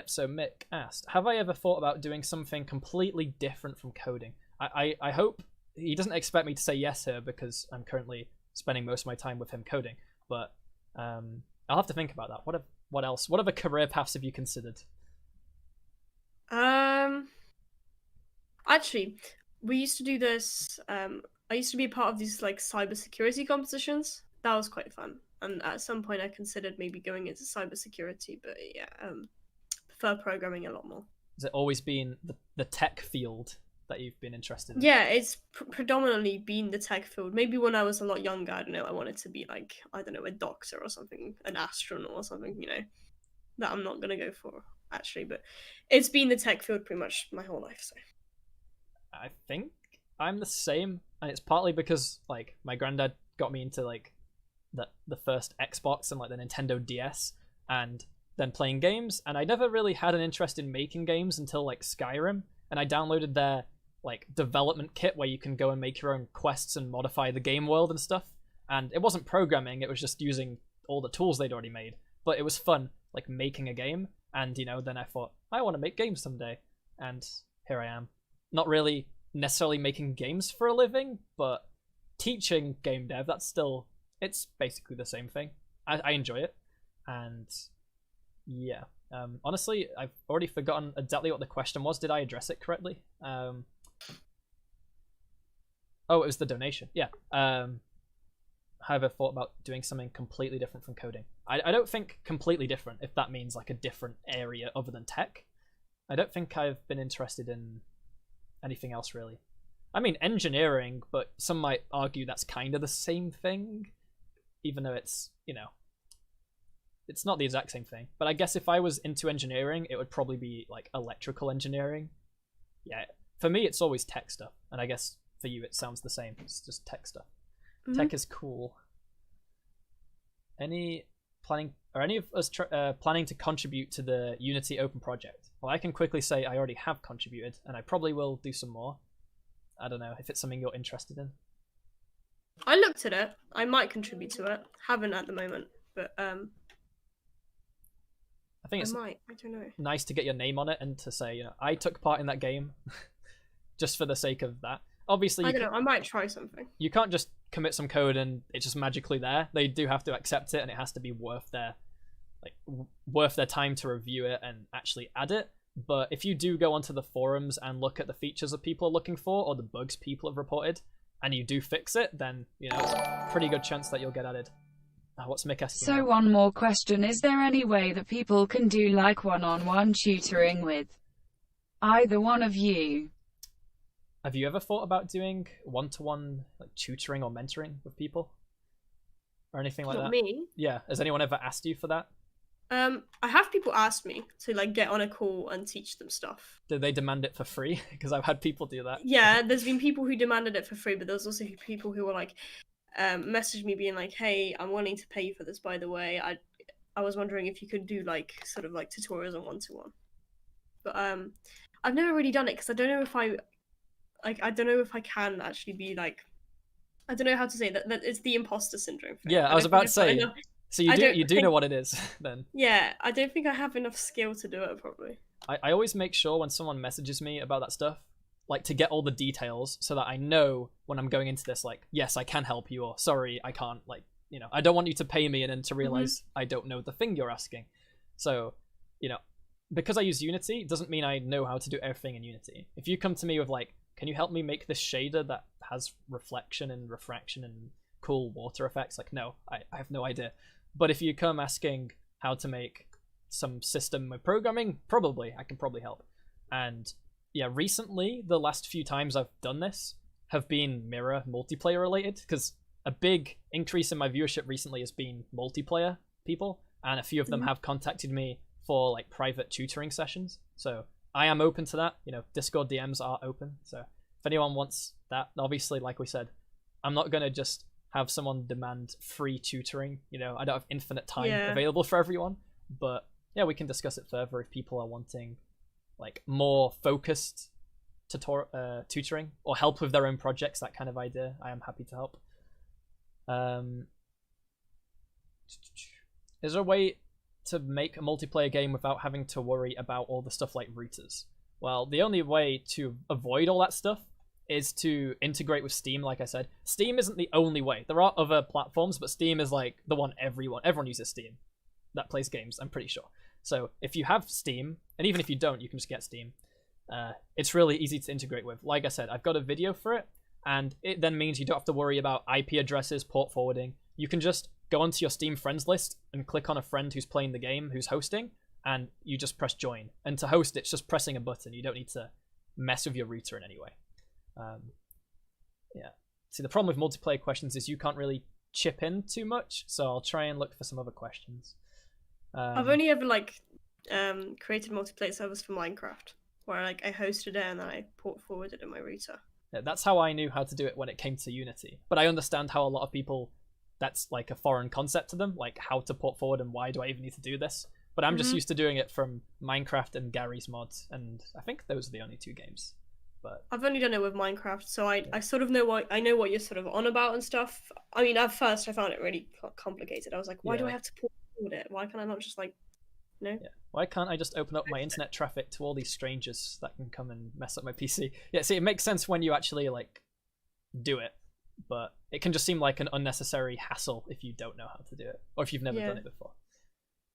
So Mick asked, have I ever thought about doing something completely different from coding? I hope he doesn't expect me to say yes here because I'm currently spending most of my time with him coding, but I'll have to think about that. What else? What other career paths have you considered? Actually, we used to do this. I used to be a part of these cybersecurity competitions. That was quite fun. And at some point, I considered maybe going into cybersecurity, but yeah, prefer programming a lot more. Has it always been the tech field that you've been interested in? Yeah, it's predominantly been the tech field. Maybe when I was a lot younger, I don't know, I wanted to be a doctor or something, an astronaut or something, that I'm not going to go for, actually. But it's been the tech field pretty much my whole life, so. I think I'm the same, and it's partly because, my granddad got me into, the first Xbox and the Nintendo DS, and then playing games, and I never really had an interest in making games until Skyrim, and I downloaded their development kit where you can go and make your own quests and modify the game world and stuff, and it wasn't programming, it was just using all the tools they'd already made, but it was fun making a game, and then I thought I want to make games someday, and here I am. Not really necessarily making games for a living, but teaching game dev, it's basically the same thing. I enjoy it, and yeah. Honestly, I've already forgotten exactly what the question was. Did I address it correctly? Oh, it was the donation. Yeah. Have I ever thought about doing something completely different from coding? I don't think completely different, if that means a different area other than tech. I don't think I've been interested in anything else really. I mean, engineering, but some might argue that's kind of the same thing, even though it's, it's not the exact same thing. But I guess if I was into engineering, it would probably be like electrical engineering. Yeah, for me, it's always tech stuff. And I guess for you, it sounds the same. It's just tech stuff. Mm-hmm. Tech is cool. Any of us planning to contribute to the Unity Open project? Well, I can quickly say I already have contributed, and I probably will do some more. I don't know if it's something you're interested in. I looked at it. I might contribute to it. Haven't at the moment, but I think it's I don't know. Nice to get your name on it and to say, I took part in that game, just for the sake of that. Obviously, I don't know. I might try something. You can't just commit some code and it's just magically there. They do have to accept it, and it has to be worth their time to review it and actually add it. But if you do go onto the forums and look at the features that people are looking for or the bugs people have reported, and you do fix it, then it's a pretty good chance that you'll get added. What's Mick asking? So one more question: is there any way that people can do like one-on-one tutoring with either one of you? Have you ever thought about doing one-to-one tutoring or mentoring with people, or anything like that? Not me. Yeah. Has anyone ever asked you for that? I have people ask me to get on a call and teach them stuff. Do they demand it for free? Because I've had people do that. Yeah, there's been people who demanded it for free, but there's also people who were messaged me being like, "Hey, I'm willing to pay you for this. By the way, I was wondering if you could do tutorials on one-to-one." But I've never really done it because I don't know if I don't know if I can actually be I don't know how to say that. That it's the imposter syndrome thing. Yeah, I was about to say. So you do know what it is, then? Yeah, I don't think I have enough skill to do it properly. I always make sure when someone messages me about that stuff, to get all the details so that I know when I'm going into this, yes, I can help you, or sorry, I can't. I don't want you to pay me and then to realize I don't know the thing you're asking. So, because I use Unity, it doesn't mean I know how to do everything in Unity. If you come to me with can you help me make this shader that has reflection and refraction and cool water effects? No, I have no idea. But if you come asking how to make some system with programming, I can probably help. And yeah, recently, the last few times I've done this have been mirror multiplayer related, because a big increase in my viewership recently has been multiplayer people, and a few of them have contacted me for private tutoring sessions. So I am open to that. Discord DMs are open. So if anyone wants that, obviously, like we said, I'm not going to just have someone demand free tutoring. I don't have infinite time available for everyone. But yeah, we can discuss it further if people are wanting more focused tutoring or help with their own projects, that kind of idea. I am happy to help. Is there a way to make a multiplayer game without having to worry about all the stuff like routers? Well, the only way to avoid all that stuff is to integrate with Steam. Like I said, Steam isn't the only way. There are other platforms, but Steam is the one everyone uses Steam that plays games, I'm pretty sure. So if you have Steam, and even if you don't, you can just get Steam. It's really easy to integrate with. Like I said, I've got a video for it, and it then means you don't have to worry about IP addresses, port forwarding. You can just go onto your Steam friends list and click on a friend who's playing the game, who's hosting, and you just press join. And to host, it's just pressing a button. You don't need to mess with your router in any way. Yeah. See, the problem with multiplayer questions is you can't really chip in too much, so I'll try and look for some other questions. I've only ever created multiplayer servers for Minecraft, where I hosted it and then I port forwarded in my router. Yeah, that's how I knew how to do it when it came to Unity. But I understand how a lot of people, that's a foreign concept to them, how to port forward and why do I even need to do this. But I'm just used to doing it from Minecraft and Gary's mods, and I think those are the only two games. But I've only done it with Minecraft, so I sort of know what you're sort of on about and stuff. I mean, at first I found it really complicated. I was like, why do I have to port forward it? Why can't I not just Yeah. Why can't I just open up my internet traffic to all these strangers that can come and mess up my PC? Yeah, see, it makes sense when you actually do it, but it can just seem like an unnecessary hassle if you don't know how to do it, or if you've never done it before.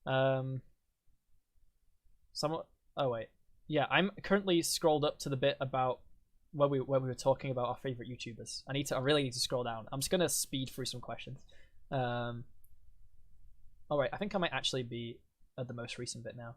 Oh wait, yeah, I'm currently scrolled up to the bit about where we were talking about our favorite YouTubers. I really need to scroll down. I'm just gonna speed through some questions. All right, I think I might actually be at the most recent bit now.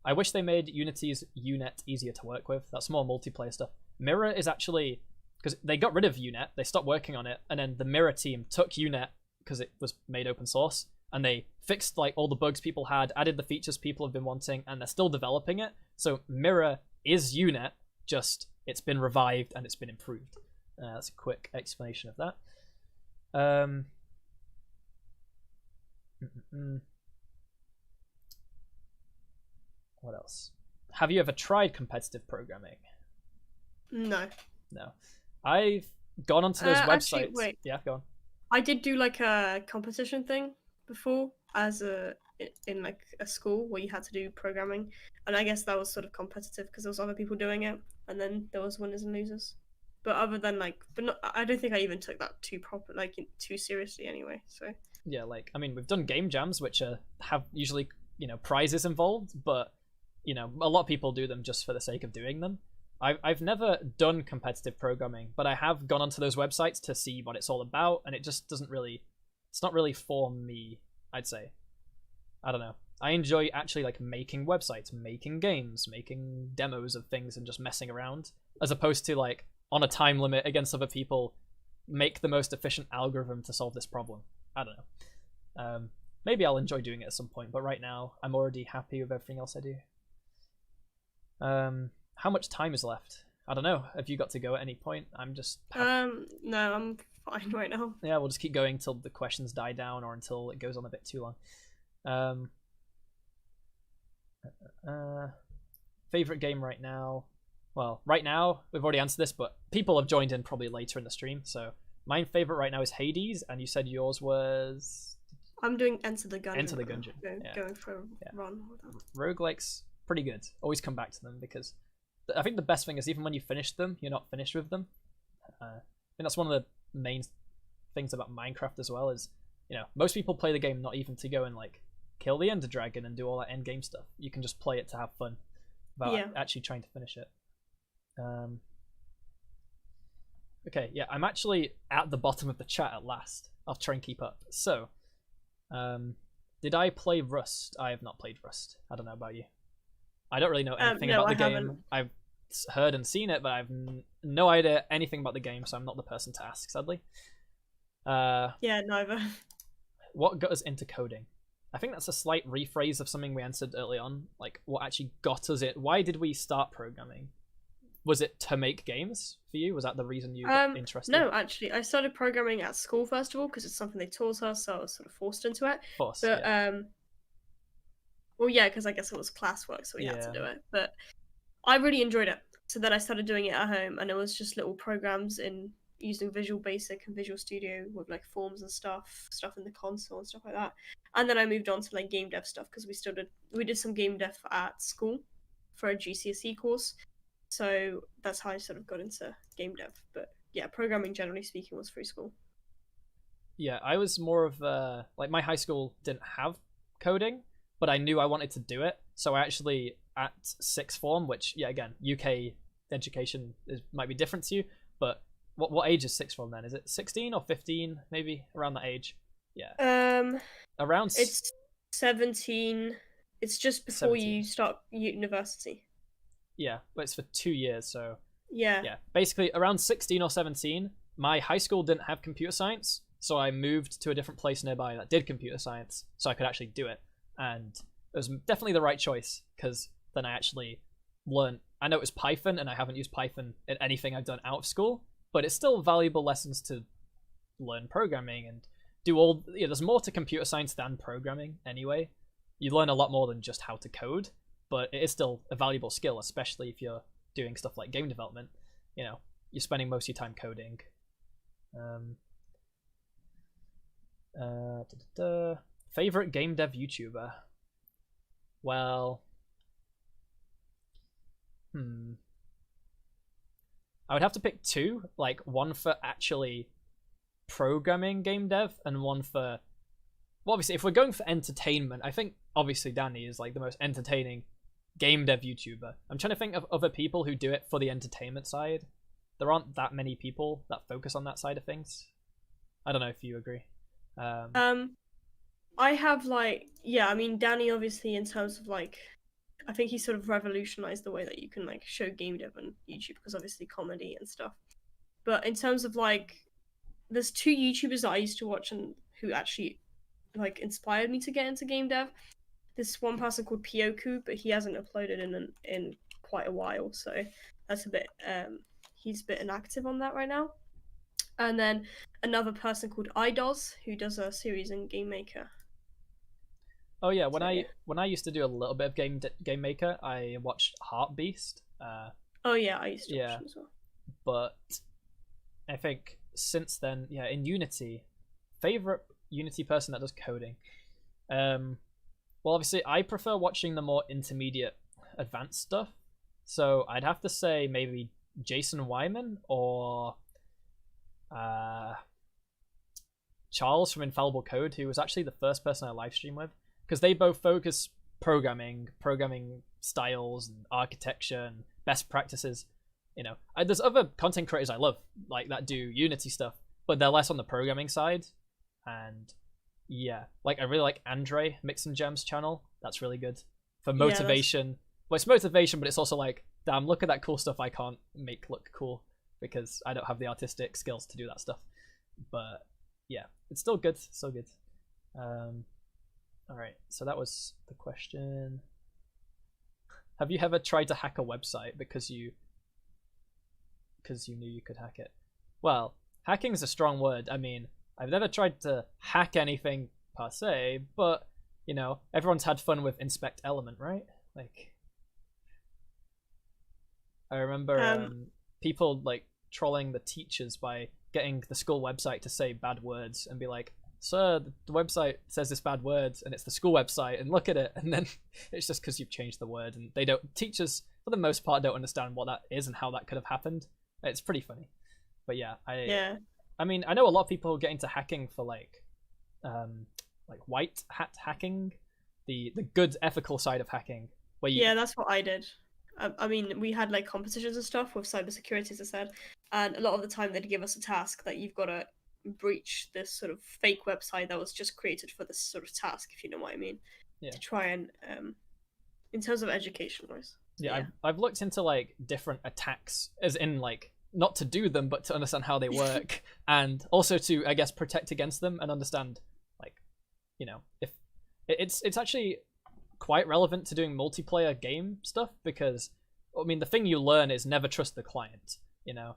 I wish they made Unity's Unet easier to work with. That's more multiplayer stuff. Mirror is actually, because they got rid of Unet, they stopped working on it, and then the Mirror team took Unet because it was made open source, and they fixed like all the bugs people had, added the features people have been wanting, and they're still developing it. So Mirror is Unet, just it's been revived and it's been improved. That's a quick explanation of that. What else? Have you ever tried competitive programming? No. No. I've gone onto those websites. Actually, wait. Yeah, go on. I did do like a competition thing before in like a school where you had to do programming, and I guess that was sort of competitive because there was other people doing it, and then there was winners and losers. But other than I don't think I even took that too seriously anyway. So yeah, like I mean, we've done game jams which have usually prizes involved, but a lot of people do them just for the sake of doing them. I've never done competitive programming, but I have gone onto those websites to see what it's all about, and it just it's not really for me, I'd say. I don't know. I enjoy actually like making websites, making games, making demos of things and just messing around, as opposed to like on a time limit against other people, make the most efficient algorithm to solve this problem. I don't know. Maybe I'll enjoy doing it at some point, but right now I'm already happy with everything else I do. How much time is left? I don't know. Have you got to go at any point? I'm just... No, I'm fine right now. Yeah, we'll just keep going until the questions die down or until it goes on a bit too long. Favorite game right now? Well, right now, we've already answered this, but people have joined in probably later in the stream, so my favorite right now is Hades, and you said yours was... I'm doing Enter the Gungeon. Enter the Gungeon. Going for a run. Roguelikes, pretty good. Always come back to them, because I think the best thing is even when you finish them, you're not finished with them. I think that's one of the main things about Minecraft as well, is most people play the game not even to go and like kill the Ender Dragon and do all that end game stuff. You can just play it to have fun without actually trying to finish it. Okay, yeah, I'm actually at the bottom of the chat at last. I'll try and keep up. So, did I play Rust? I have not played Rust. I don't know about you. I don't really know anything about the game. Haven't. I've heard and seen it, but I've no idea anything about the game, so I'm not the person to ask, sadly. Yeah, neither. What got us into coding? I think that's a slight rephrase of something we answered early on. Like, what actually got us it? Why did we start programming? Was it to make games for you? Was that the reason you got interested? No, actually, I started programming at school first of all because it's something they taught us, so I was sort of forced into it. Well, yeah, because I guess it was classwork, so we had to do it. But I really enjoyed it. So then I started doing it at home, and it was just little programs in using Visual Basic and Visual Studio with like forms and stuff in the console and stuff like that. And then I moved on to like game dev stuff because we did some game dev at school for a GCSE course. So that's how I sort of got into game dev. But yeah, programming generally speaking was through school. Yeah, I was more of like my high school didn't have coding, but I knew I wanted to do it. So I actually at sixth form, which yeah, again, UK education might be different to you, but what age is sixth form then? Is it 16 or 15? Maybe around that age. Yeah. Around. It's 17. It's just before 17. You start university. Yeah, but it's for 2 years, so yeah. Basically, around 16 or 17, my high school didn't have computer science, so I moved to a different place nearby that did computer science, so I could actually do it. And it was definitely the right choice, because then I actually learned. I know it was Python, and I haven't used Python in anything I've done out of school, but it's still valuable lessons to learn programming and do all. Yeah, there's more to computer science than programming anyway. You learn a lot more than just how to code, but it is still a valuable skill, especially if you're doing stuff like game development. You're spending most of your time coding. Favorite game dev YouTuber? Well, I would have to pick two, like one for actually programming game dev and one for, well, obviously if we're going for entertainment, I think obviously Danny is like the most entertaining game dev YouTuber. I'm trying to think of other people who do it for the entertainment side. There aren't that many people that focus on that side of things. I don't know if you agree. I have like, yeah, I mean Danny obviously in terms of like I think he sort of revolutionized the way that you can like show game dev on YouTube, because obviously comedy and stuff. But in terms of like, there's two YouTubers that I used to watch and who actually like inspired me to get into game dev. This one person called Pioku, but he hasn't uploaded in quite a while, so that's a bit he's a bit inactive on that right now. And then another person called iDoz, who does a series in Game Maker. Oh yeah, when I used to do a little bit of Game Maker, I watched Heartbeast. Oh yeah, I used to watch him as well. But I think since then, yeah, in Unity, favorite Unity person that does coding. Well, obviously, I prefer watching the more intermediate, advanced stuff. So I'd have to say maybe Jason Wyman or Charles from Infallible Code, who was actually the first person I live streamed with, because they both focus programming styles and architecture and best practices. You know, there's other content creators I love, like that do Unity stuff, but they're less on the programming side. And yeah, like I really like Andre Mix and Gems channel. That's really good for motivation. Yeah, well, it's motivation, but it's also like, damn, look at that cool stuff I can't make look cool because I don't have the artistic skills to do that stuff. But yeah, it's still good. So good. All right, so that was the question. Have you ever tried to hack a website because you knew you could hack it? Well, hacking is a strong word. I mean, I've never tried to hack anything per se, but you know, everyone's had fun with Inspect Element, right? Like, I remember people like trolling the teachers by getting the school website to say bad words and be like, "Sir, the website says this bad word, and it's the school website, and look at it." And then it's just because you've changed the word, and teachers for the most part don't understand what that is and how that could have happened. It's pretty funny, but yeah, I mean, I know a lot of people get into hacking for like white hat hacking, the good ethical side of hacking. Where yeah, that's what I did. I mean, we had like competitions and stuff with cybersecurity, as I said, and a lot of the time they'd give us a task that you've got to breach this sort of fake website that was just created for this sort of task, if you know what I mean. Yeah. To try and, in terms of education wise. Yeah, I've looked into like different attacks, as in like not to do them, but to understand how they work, and also to, I guess, protect against them and understand, like, you know, if it's actually quite relevant to doing multiplayer game stuff, because I mean the thing you learn is never trust the client. You know,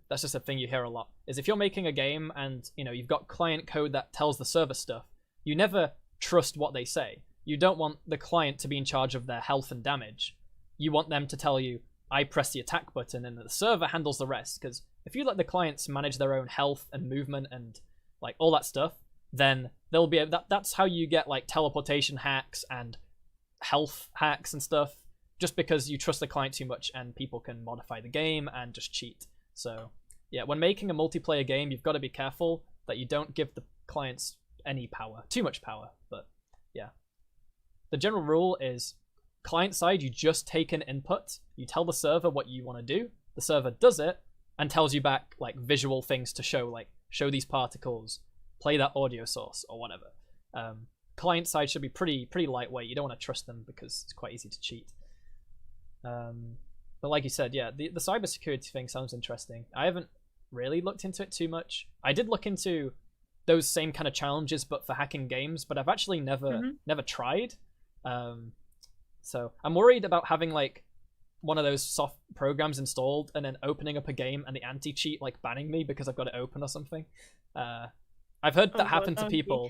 that's just a thing you hear a lot. Is if you're making a game and you know you've got client code that tells the server stuff, you never trust what they say. You don't want the client to be in charge of their health and damage. You want them to tell you, I press the attack button and the server handles the rest. Because if you let the clients manage their own health and movement and like all that stuff, then they'll be that's how you get like teleportation hacks and health hacks and stuff, just because you trust the client too much and people can modify the game and just cheat. So yeah, when making a multiplayer game, you've got to be careful that you don't give the clients any power, too much power. But yeah, the general rule is client side, you just take an input, you tell the server what you want to do, the server does it and tells you back like visual things to show, like show these particles, play that audio source or whatever. Client side should be pretty lightweight. You don't want to trust them because it's quite easy to cheat. But like you said, yeah, the cybersecurity thing sounds interesting. I haven't really looked into it too much. I did look into those same kind of challenges, but for hacking games, but I've actually never tried. So I'm worried about having like one of those soft programs installed and then opening up a game and the anti-cheat like banning me because I've got it open or something. I've heard that happen to people.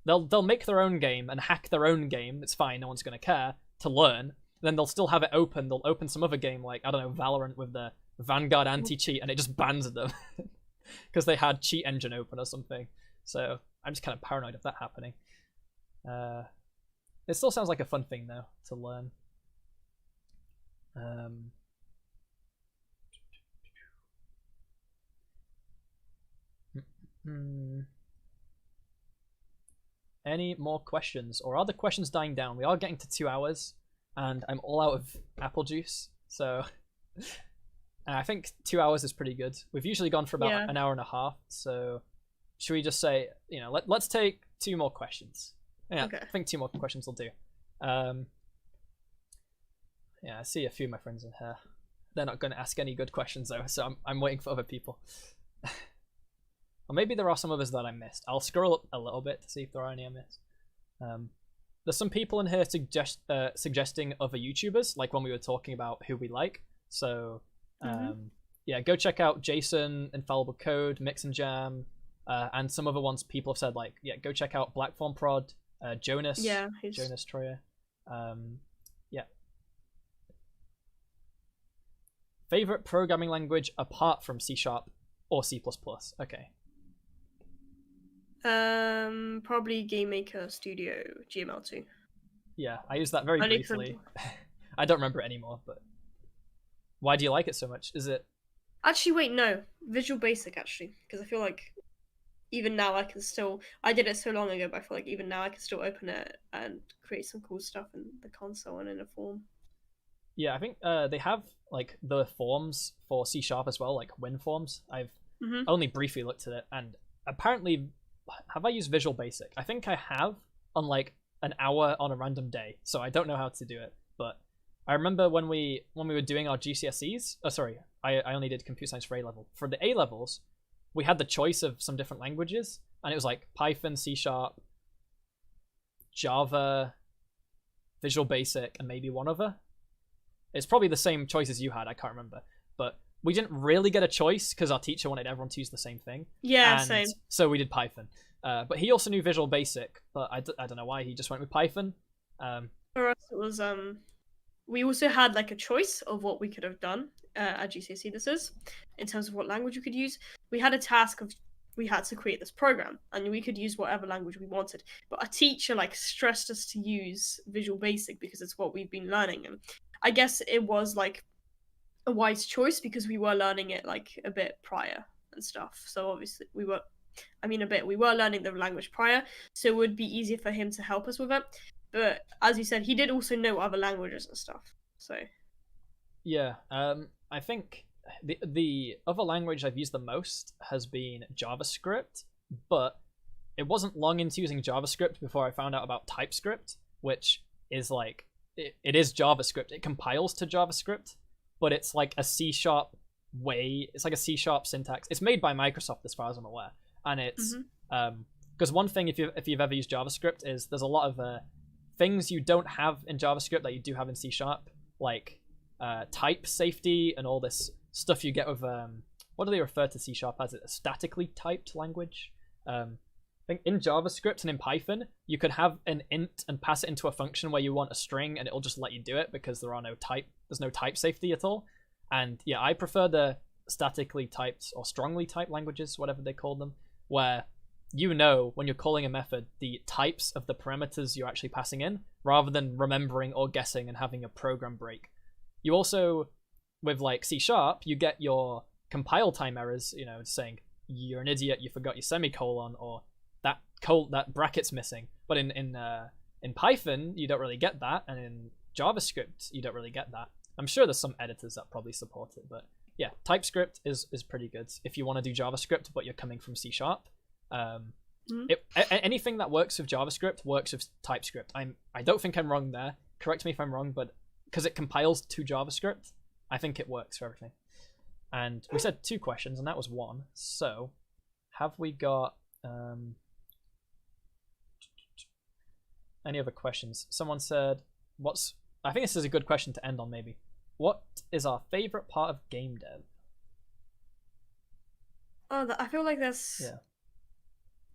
They'll make their own game and hack their own game. It's fine, no one's going to care, to learn. Then they'll still have it open. They'll open some other game like, I don't know, Valorant with the Vanguard anti-cheat, and it just bans them because they had cheat engine open or something. So I'm just kind of paranoid of that happening. It still sounds like a fun thing though to learn. Any more questions, or are the questions dying down? We are getting to 2 hours, and I'm all out of apple juice, so I think 2 hours is pretty good. We've usually gone for about an hour and a half, so should we just say, you know, let's take 2 more questions? Yeah, okay. I think 2 more questions will do. Yeah, I see a few of my friends in here. They're not going to ask any good questions though, so I'm waiting for other people. Or maybe there are some others that I missed. I'll scroll up a little bit to see if there are any I missed. There's some people in here suggesting other YouTubers, like when we were talking about who we like. So yeah, go check out Jason, Infallible Code, Mix and Jam, and some other ones people have said, like, yeah, go check out Blackform Prod, Jonas, Jonas Troyer. Yeah. Favorite programming language apart from C# or C++? Okay. Probably Game Maker Studio GML2. Yeah, I used that very briefly. I don't remember it anymore, but why do you like it so much? Is it... Actually, wait, no. Visual Basic, actually. Because I feel like even now I can still... I did it so long ago, but I feel like even now I can still open it and create some cool stuff in the console and in a form. Yeah, I think they have like the forms for C# as well, like WinForms. I've only briefly looked at it, and apparently... Have I used Visual Basic? I think I have on like an hour on a random day, so I don't know how to do it. But I remember when we were doing our GCSEs. Oh, sorry, I only did computer science for A level. For the A levels, we had the choice of some different languages, and it was like Python, C#, Java, Visual Basic, and maybe one other. It's probably the same choices you had. I can't remember, but we didn't really get a choice because our teacher wanted everyone to use the same thing. Yeah, and same. So we did Python. But he also knew Visual Basic, but I don't know why he just went with Python. For us, it was we also had like a choice of what we could have done at GCSE. This is in terms of what language we could use. We had a task of we had to create this program, and we could use whatever language we wanted. But our teacher like stressed us to use Visual Basic because it's what we've been learning, and I guess it was like a wise choice because we were learning it like a bit prior and stuff. So obviously we were learning the language prior, so it would be easier for him to help us with it. But as you said, he did also know other languages and stuff. So yeah, I think the other language I've used the most has been JavaScript, but it wasn't long into using JavaScript before I found out about TypeScript, which is like it is JavaScript. It compiles to JavaScript, but it's like a C# way. It's like a C# syntax. It's made by Microsoft as far as I'm aware, and it's because one thing if you've ever used JavaScript is there's a lot of things you don't have in JavaScript that you do have in C#, like type safety and all this stuff you get with what do they refer to C# as? A statically typed language. I think in JavaScript and in Python, you could have an int and pass it into a function where you want a string, and it'll just let you do it because there's no type safety at all. And yeah, I prefer the statically typed or strongly typed languages, whatever they call them, where you know when you're calling a method the types of the parameters you're actually passing in, rather than remembering or guessing and having a program break. You also, with like C#, you get your compile time errors, you know, saying you're an idiot, you forgot your semicolon, or that bracket's missing. But in Python, you don't really get that, and in JavaScript, you don't really get that. I'm sure there's some editors that probably support it, but yeah, TypeScript is pretty good if you want to do JavaScript, but you're coming from C#. Anything that works with JavaScript works with TypeScript. I don't think I'm wrong there. Correct me if I'm wrong, but because it compiles to JavaScript, I think it works for everything. And we said 2 questions, and that was 1. So, have we got any other questions? Someone said, I think this is a good question to end on, maybe. What is our favorite part of GameDev? Oh, I feel like that's... Yeah.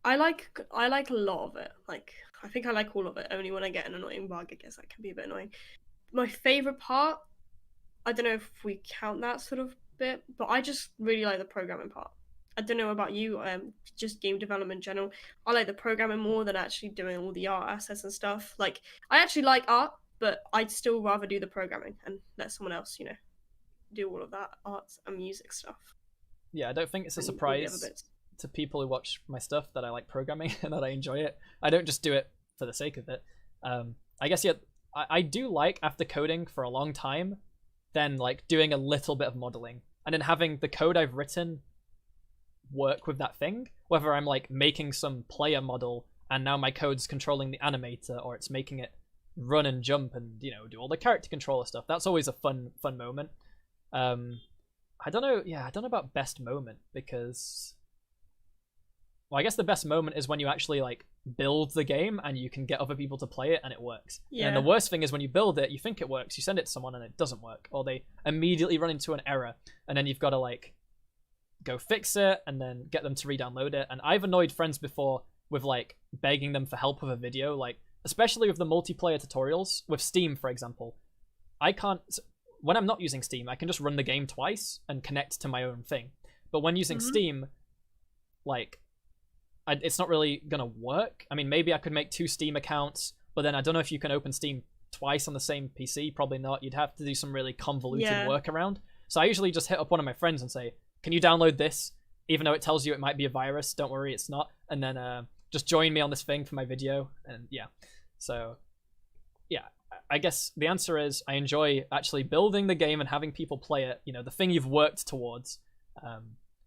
I like a lot of it. Like, I think I like all of it. Only when I get an annoying bug, I guess that can be a bit annoying. My favorite part, I don't know if we count that sort of bit, but I just really like the programming part. I don't know about you, just game development in general. I like the programming more than actually doing all the art assets and stuff. Like, I actually like art, but I'd still rather do the programming and let someone else, you know, do all of that art and music stuff. Yeah, I don't think it's a surprise to people who watch my stuff that I like programming and that I enjoy it. I don't just do it for the sake of it. I guess, yeah, I do like, after coding for a long time, then like doing a little bit of modeling and then having the code I've written work with that thing, whether I'm like making some player model and now my code's controlling the animator, or it's making it run and jump and, you know, do all the character controller stuff. That's always a fun moment. I don't know about best moment, because, well, I guess the best moment is when you actually like build the game and you can get other people to play it and it works. Yeah. And the worst thing is when you build it, you think it works, you send it to someone and it doesn't work, or they immediately run into an error, and then you've got to like go fix it and then get them to re-download it. And I've annoyed friends before with like begging them for help with a video, like especially with the multiplayer tutorials with Steam, for example. I can't, when I'm not using Steam, I can just run the game twice and connect to my own thing. But when using Steam, like, it's not really gonna work. I mean, maybe I could make 2 Steam accounts, but then I don't know if you can open Steam twice on the same PC. Probably not. You'd have to do some really convoluted workaround. So I usually just hit up one of my friends and say, can you download this? Even though it tells you it might be a virus, don't worry, it's not. And then just join me on this thing for my video. And yeah, so yeah, I guess the answer is I enjoy actually building the game and having people play it, you know, the thing you've worked towards.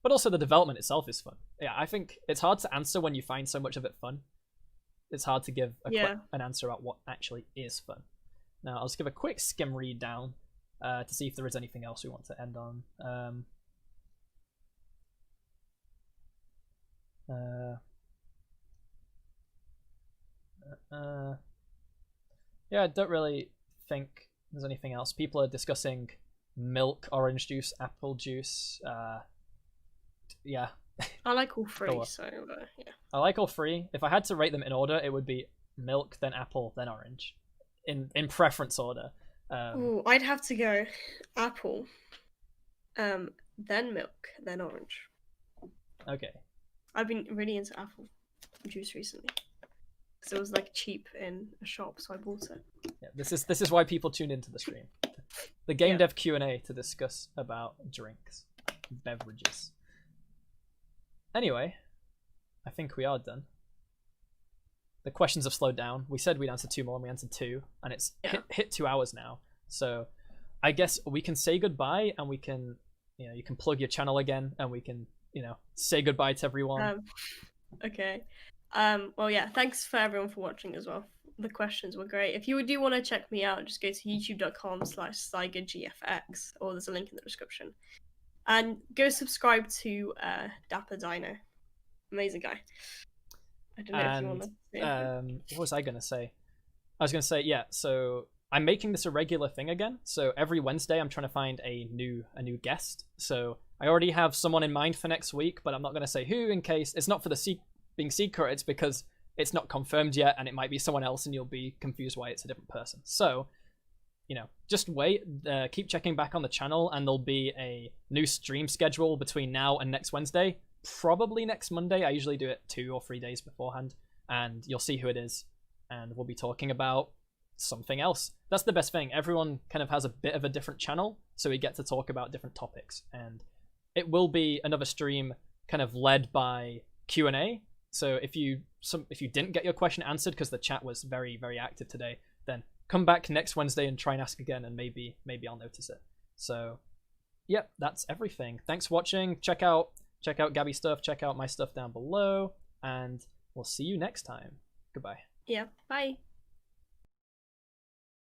But also the development itself is fun. Yeah, I think it's hard to answer when you find so much of it fun. It's hard to give an answer about what actually is fun. Now, I'll just give a quick skim read down to see if there is anything else we want to end on. Yeah, I don't really think there's anything else. People are discussing milk, orange juice, apple juice. Yeah. I like all 3, so yeah. I like all 3. If I had to rate them in order, it would be milk, then apple, then orange, in preference order. Ooh, I'd have to go apple, then milk, then orange. Okay. I've been really into apple juice recently because it was like cheap in a shop, so I bought it. Yeah, this is why people tuned into the stream. The GameDev Q&A to discuss about drinks, beverages. Anyway, I think we are done. The questions have slowed down. We said we'd answer 2 more, and we answered 2, and it's hit 2 hours now. So I guess we can say goodbye, and we can, you know, you can plug your channel again, and we can, you know, say goodbye to everyone. Okay. Well, yeah, thanks for everyone for watching as well. The questions were great. If you do want to check me out, just go to youtube.com/ZygerGFX, or there's a link in the description. And go subscribe to Dapper Dino. Amazing guy. I don't know if you want to say what was I going to say? I was going to say, yeah, so I'm making this a regular thing again. So every Wednesday I'm trying to find a new guest. So I already have someone in mind for next week, but I'm not going to say who in case. It's not for the being secret, it's because it's not confirmed yet and it might be someone else and you'll be confused why it's a different person. So, you know, just wait, keep checking back on the channel, and there'll be a new stream schedule between now and next Wednesday. Probably next Monday. I usually do it 2 or 3 days beforehand, and you'll see who it is, and we'll be talking about something else. That's the best thing. Everyone kind of has a bit of a different channel, so we get to talk about different topics, and it will be another stream kind of led by Q&A. So if you didn't get your question answered because the chat was very, very active today, then come back next Wednesday and try and ask again, and maybe I'll notice it. So, yep, that's everything. Thanks for watching. Check out Gabi's stuff. Check out my stuff down below, and we'll see you next time. Goodbye. Yeah, bye.